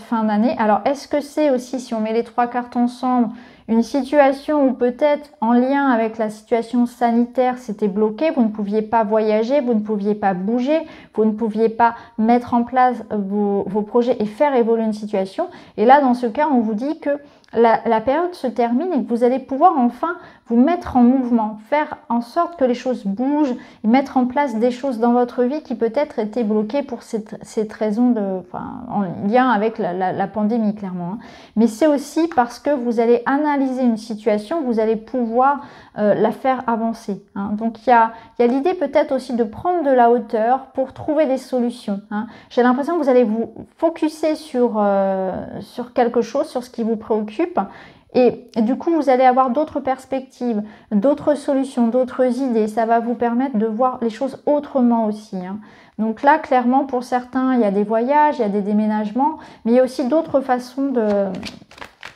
fin d'année. Alors, est-ce que c'est aussi, si on met les trois cartes ensemble, une situation où peut-être en lien avec la situation sanitaire, c'était bloqué, vous ne pouviez pas voyager, vous ne pouviez pas bouger, vous ne pouviez pas mettre en place vos projets et faire évoluer une situation. Et là, dans ce cas, on vous dit que la période se termine et que vous allez pouvoir enfin vous mettre en mouvement, faire en sorte que les choses bougent et mettre en place des choses dans votre vie qui peut-être étaient bloquées pour cette raison en lien avec la pandémie, clairement. Hein. Mais c'est aussi parce que vous allez analyser une situation, vous allez pouvoir la faire avancer. Hein. Donc il y a l'idée peut-être aussi de prendre de la hauteur pour trouver des solutions. Hein. J'ai l'impression que vous allez vous focuser sur quelque chose, sur ce qui vous préoccupe. Et du coup, vous allez avoir d'autres perspectives, d'autres solutions, d'autres idées. Ça va vous permettre de voir les choses autrement aussi. Hein. Donc là, clairement, pour certains, il y a des voyages, il y a des déménagements, mais il y a aussi d'autres façons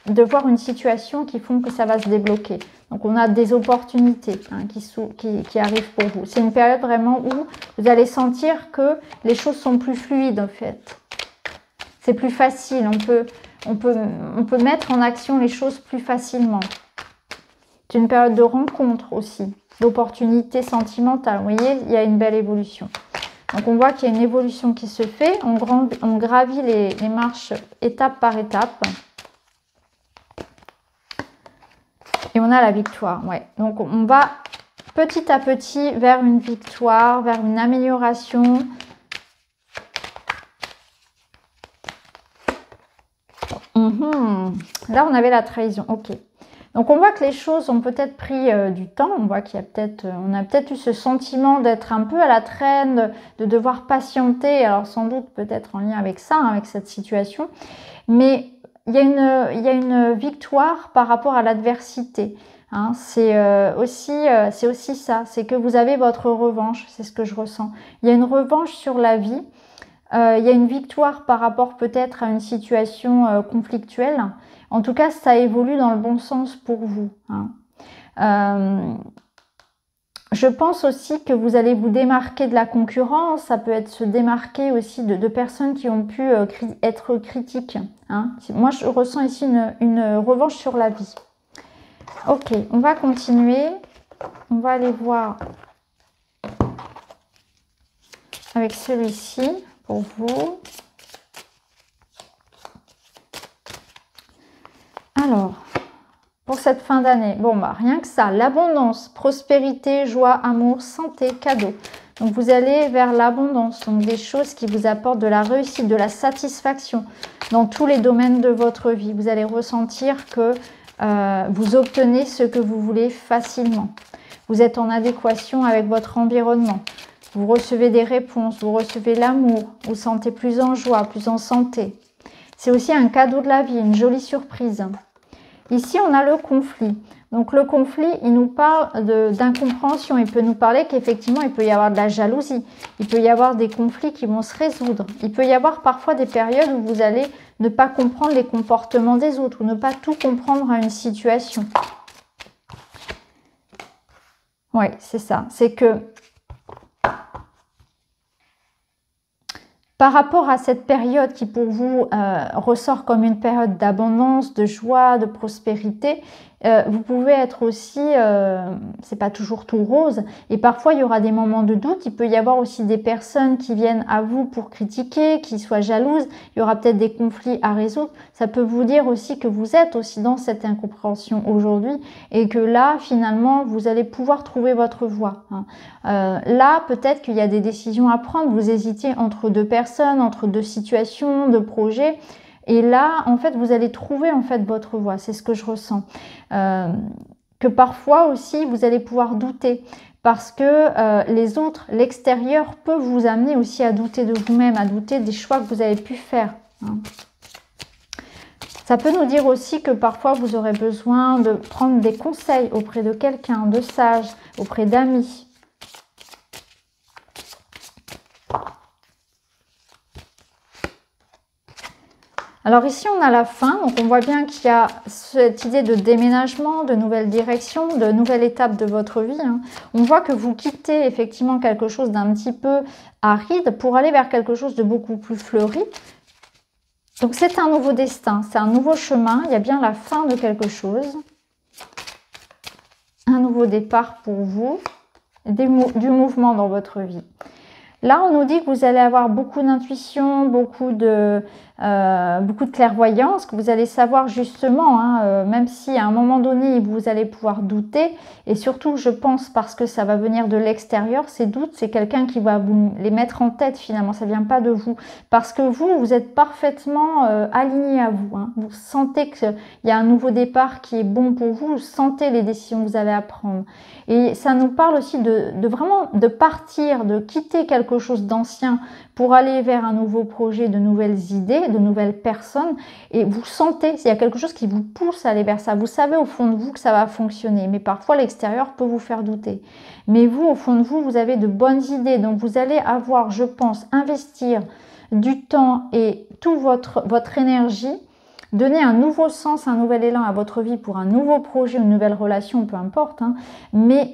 de voir une situation qui font que ça va se débloquer. Donc on a des opportunités hein, qui arrivent pour vous. C'est une période vraiment où vous allez sentir que les choses sont plus fluides en fait. C'est plus facile, on peut mettre en action les choses plus facilement. C'est une période de rencontre aussi, d'opportunités sentimentales. Vous voyez, il y a une belle évolution. Donc on voit qu'il y a une évolution qui se fait. On gravit les marches étape par étape. Et on a la victoire. Ouais. Donc on va petit à petit vers une victoire, vers une amélioration. Là, on avait la trahison. Ok. Donc, on voit que les choses ont peut-être pris du temps. On voit qu'il y a on a peut-être eu ce sentiment d'être un peu à la traîne, de devoir patienter. Alors, sans doute peut-être en lien avec ça, hein, avec cette situation. Mais il y a une victoire par rapport à l'adversité. Hein. C'est aussi ça. C'est que vous avez votre revanche. C'est ce que je ressens. Il y a une revanche sur la vie. Il y a une victoire par rapport peut-être à une situation conflictuelle. En tout cas, ça évolue dans le bon sens pour vous. Hein. Je pense aussi que vous allez vous démarquer de la concurrence. Ça peut être se démarquer aussi de personnes qui ont pu être critiques. Hein. Moi, je ressens ici une revanche sur la vie. Ok, on va continuer. On va aller voir avec celui-ci. Pour vous. Alors, pour cette fin d'année, bon bah rien que ça, l'abondance, prospérité, joie, amour, santé, cadeaux. Donc vous allez vers l'abondance, donc des choses qui vous apportent de la réussite, de la satisfaction. dans tous les domaines de votre vie. Vous allez ressentir que vous obtenez ce que vous voulez facilement. Vous êtes en adéquation avec votre environnement. Vous recevez des réponses, vous recevez l'amour, vous vous sentez plus en joie, plus en santé. C'est aussi un cadeau de la vie, une jolie surprise. Ici, on a le conflit. Donc le conflit, il nous parle d'incompréhension. Il peut nous parler qu'effectivement, il peut y avoir de la jalousie. Il peut y avoir des conflits qui vont se résoudre. Il peut y avoir parfois des périodes où vous allez ne pas comprendre les comportements des autres ou ne pas tout comprendre à une situation. Oui, c'est ça. C'est que par rapport à cette période qui pour vous ressort comme une période d'abondance, de joie, de prospérité, vous pouvez être aussi, c'est pas toujours tout rose, et parfois il y aura des moments de doute. Il peut y avoir aussi des personnes qui viennent à vous pour critiquer, qui soient jalouses. Il y aura peut-être des conflits à résoudre. Ça peut vous dire aussi que vous êtes aussi dans cette incompréhension aujourd'hui et que là, finalement, vous allez pouvoir trouver votre voie. Là, peut-être qu'il y a des décisions à prendre. Vous hésitez entre deux personnes, entre deux situations, deux projets. Et là, en fait, vous allez trouver en fait votre voie. C'est ce que je ressens. Que parfois aussi, vous allez pouvoir douter parce que les autres, l'extérieur peut vous amener aussi à douter de vous-même, à douter des choix que vous avez pu faire. Ça peut nous dire aussi que parfois, vous aurez besoin de prendre des conseils auprès de quelqu'un, de sage, auprès d'amis. Alors ici, on a la fin, donc on voit bien qu'il y a cette idée de déménagement, de nouvelle direction, de nouvelle étape de votre vie. On voit que vous quittez effectivement quelque chose d'un petit peu aride pour aller vers quelque chose de beaucoup plus fleuri. Donc c'est un nouveau destin, c'est un nouveau chemin, il y a bien la fin de quelque chose. Un nouveau départ pour vous, du mouvement dans votre vie. Là, on nous dit que vous allez avoir beaucoup d'intuition, beaucoup de clairvoyance, que vous allez savoir justement, même si à un moment donné, vous allez pouvoir douter, et surtout, je pense, parce que ça va venir de l'extérieur, ces doutes, c'est quelqu'un qui va vous les mettre en tête finalement, ça ne vient pas de vous, parce que vous êtes parfaitement aligné à vous. Vous sentez qu'il y a un nouveau départ qui est bon pour vous, vous sentez les décisions que vous avez à prendre. Et ça nous parle aussi de vraiment de partir, de quitter quelque chose d'ancien pour aller vers un nouveau projet, de nouvelles idées, de nouvelles personnes. Et vous sentez, il y a quelque chose qui vous pousse à aller vers ça. Vous savez au fond de vous que ça va fonctionner, mais parfois l'extérieur peut vous faire douter. Mais vous, au fond de vous, vous avez de bonnes idées. Donc vous allez avoir, je pense, investir du temps et toute votre énergie, donner un nouveau sens, un nouvel élan à votre vie pour un nouveau projet, une nouvelle relation, peu importe. Mais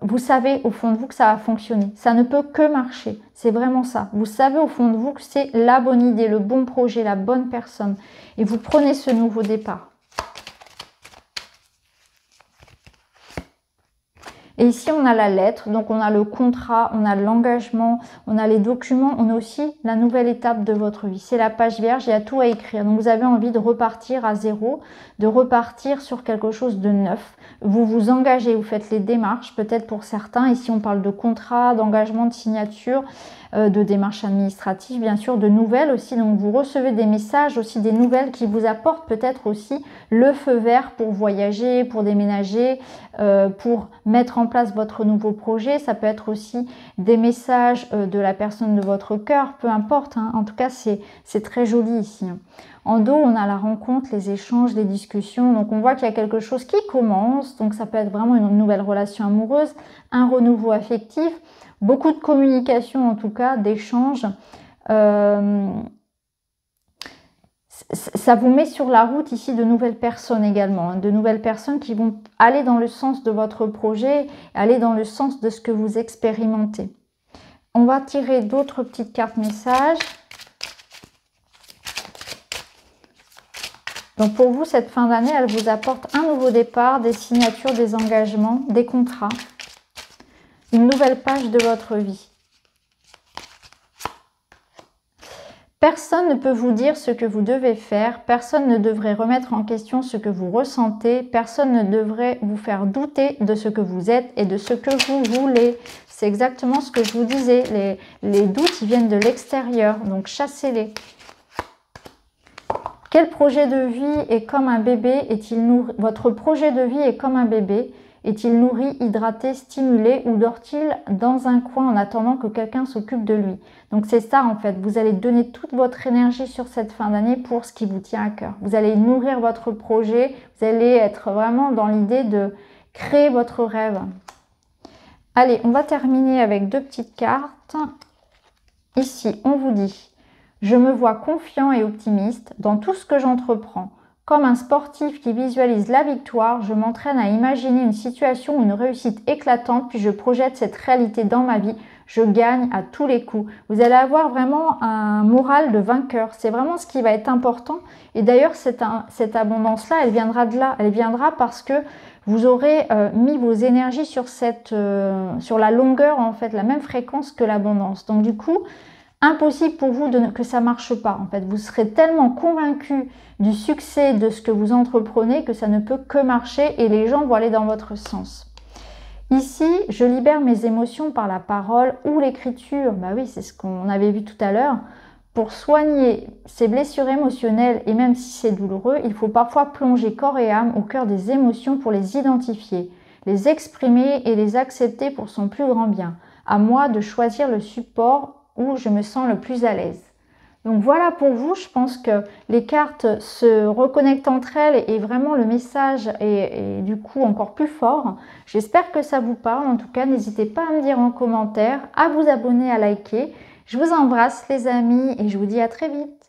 vous savez au fond de vous que ça va fonctionner. Ça ne peut que marcher. C'est vraiment ça. Vous savez au fond de vous que c'est la bonne idée, le bon projet, la bonne personne. Et vous prenez ce nouveau départ. Et ici, on a la lettre, donc on a le contrat, on a l'engagement, on a les documents, on a aussi la nouvelle étape de votre vie. C'est la page vierge, il y a tout à écrire. Donc vous avez envie de repartir à zéro, de repartir sur quelque chose de neuf. Vous vous engagez, vous faites les démarches, peut-être pour certains. Ici, on parle de contrat, d'engagement, de signature, de démarches administratives, bien sûr, de nouvelles aussi. Donc vous recevez des messages, aussi des nouvelles qui vous apportent peut-être aussi le feu vert pour voyager, pour déménager, pour mettre en place votre nouveau projet. Ça peut être aussi des messages de la personne de votre cœur, peu importe. En tout cas, c'est très joli ici. En dos, on a la rencontre, les échanges, les discussions. Donc, on voit qu'il y a quelque chose qui commence. Donc, ça peut être vraiment une nouvelle relation amoureuse, un renouveau affectif, beaucoup de communication en tout cas, d'échanges. Ça vous met sur la route ici de nouvelles personnes également, de nouvelles personnes qui vont aller dans le sens de votre projet, aller dans le sens de ce que vous expérimentez. On va tirer d'autres petites cartes messages. Donc pour vous, cette fin d'année, elle vous apporte un nouveau départ, des signatures, des engagements, des contrats, une nouvelle page de votre vie. Personne ne peut vous dire ce que vous devez faire, personne ne devrait remettre en question ce que vous ressentez, personne ne devrait vous faire douter de ce que vous êtes et de ce que vous voulez. C'est exactement ce que je vous disais, les doutes ils viennent de l'extérieur, donc chassez-les. Quel projet de vie est comme un bébé est-il nourri? Votre projet de vie est comme un bébé. Est-il nourri, hydraté, stimulé ou dort-il dans un coin en attendant que quelqu'un s'occupe de lui? Donc c'est ça en fait, vous allez donner toute votre énergie sur cette fin d'année pour ce qui vous tient à cœur. Vous allez nourrir votre projet, vous allez être vraiment dans l'idée de créer votre rêve. Allez, on va terminer avec 2 petites cartes. Ici, on vous dit « Je me vois confiant et optimiste dans tout ce que j'entreprends. Comme un sportif qui visualise la victoire, je m'entraîne à imaginer une situation ou une réussite éclatante, puis je projette cette réalité dans ma vie. Je gagne à tous les coups. » Vous allez avoir vraiment un moral de vainqueur. C'est vraiment ce qui va être important. Et d'ailleurs, cette abondance-là, elle viendra de là. Elle viendra parce que vous aurez mis vos énergies sur la longueur, en fait, la même fréquence que l'abondance. Donc du coup, impossible pour vous que ça ne marche pas. En fait, vous serez tellement convaincu du succès de ce que vous entreprenez que ça ne peut que marcher et les gens vont aller dans votre sens. Ici, je libère mes émotions par la parole ou l'écriture. Bah oui, c'est ce qu'on avait vu tout à l'heure. Pour soigner ces blessures émotionnelles, et même si c'est douloureux, il faut parfois plonger corps et âme au cœur des émotions pour les identifier, les exprimer et les accepter pour son plus grand bien. À moi de choisir le support où je me sens le plus à l'aise. Donc voilà pour vous, je pense que les cartes se reconnectent entre elles et vraiment le message est du coup encore plus fort. J'espère que ça vous parle. En tout cas, n'hésitez pas à me dire en commentaire, à vous abonner, à liker. Je vous embrasse les amis et je vous dis à très vite.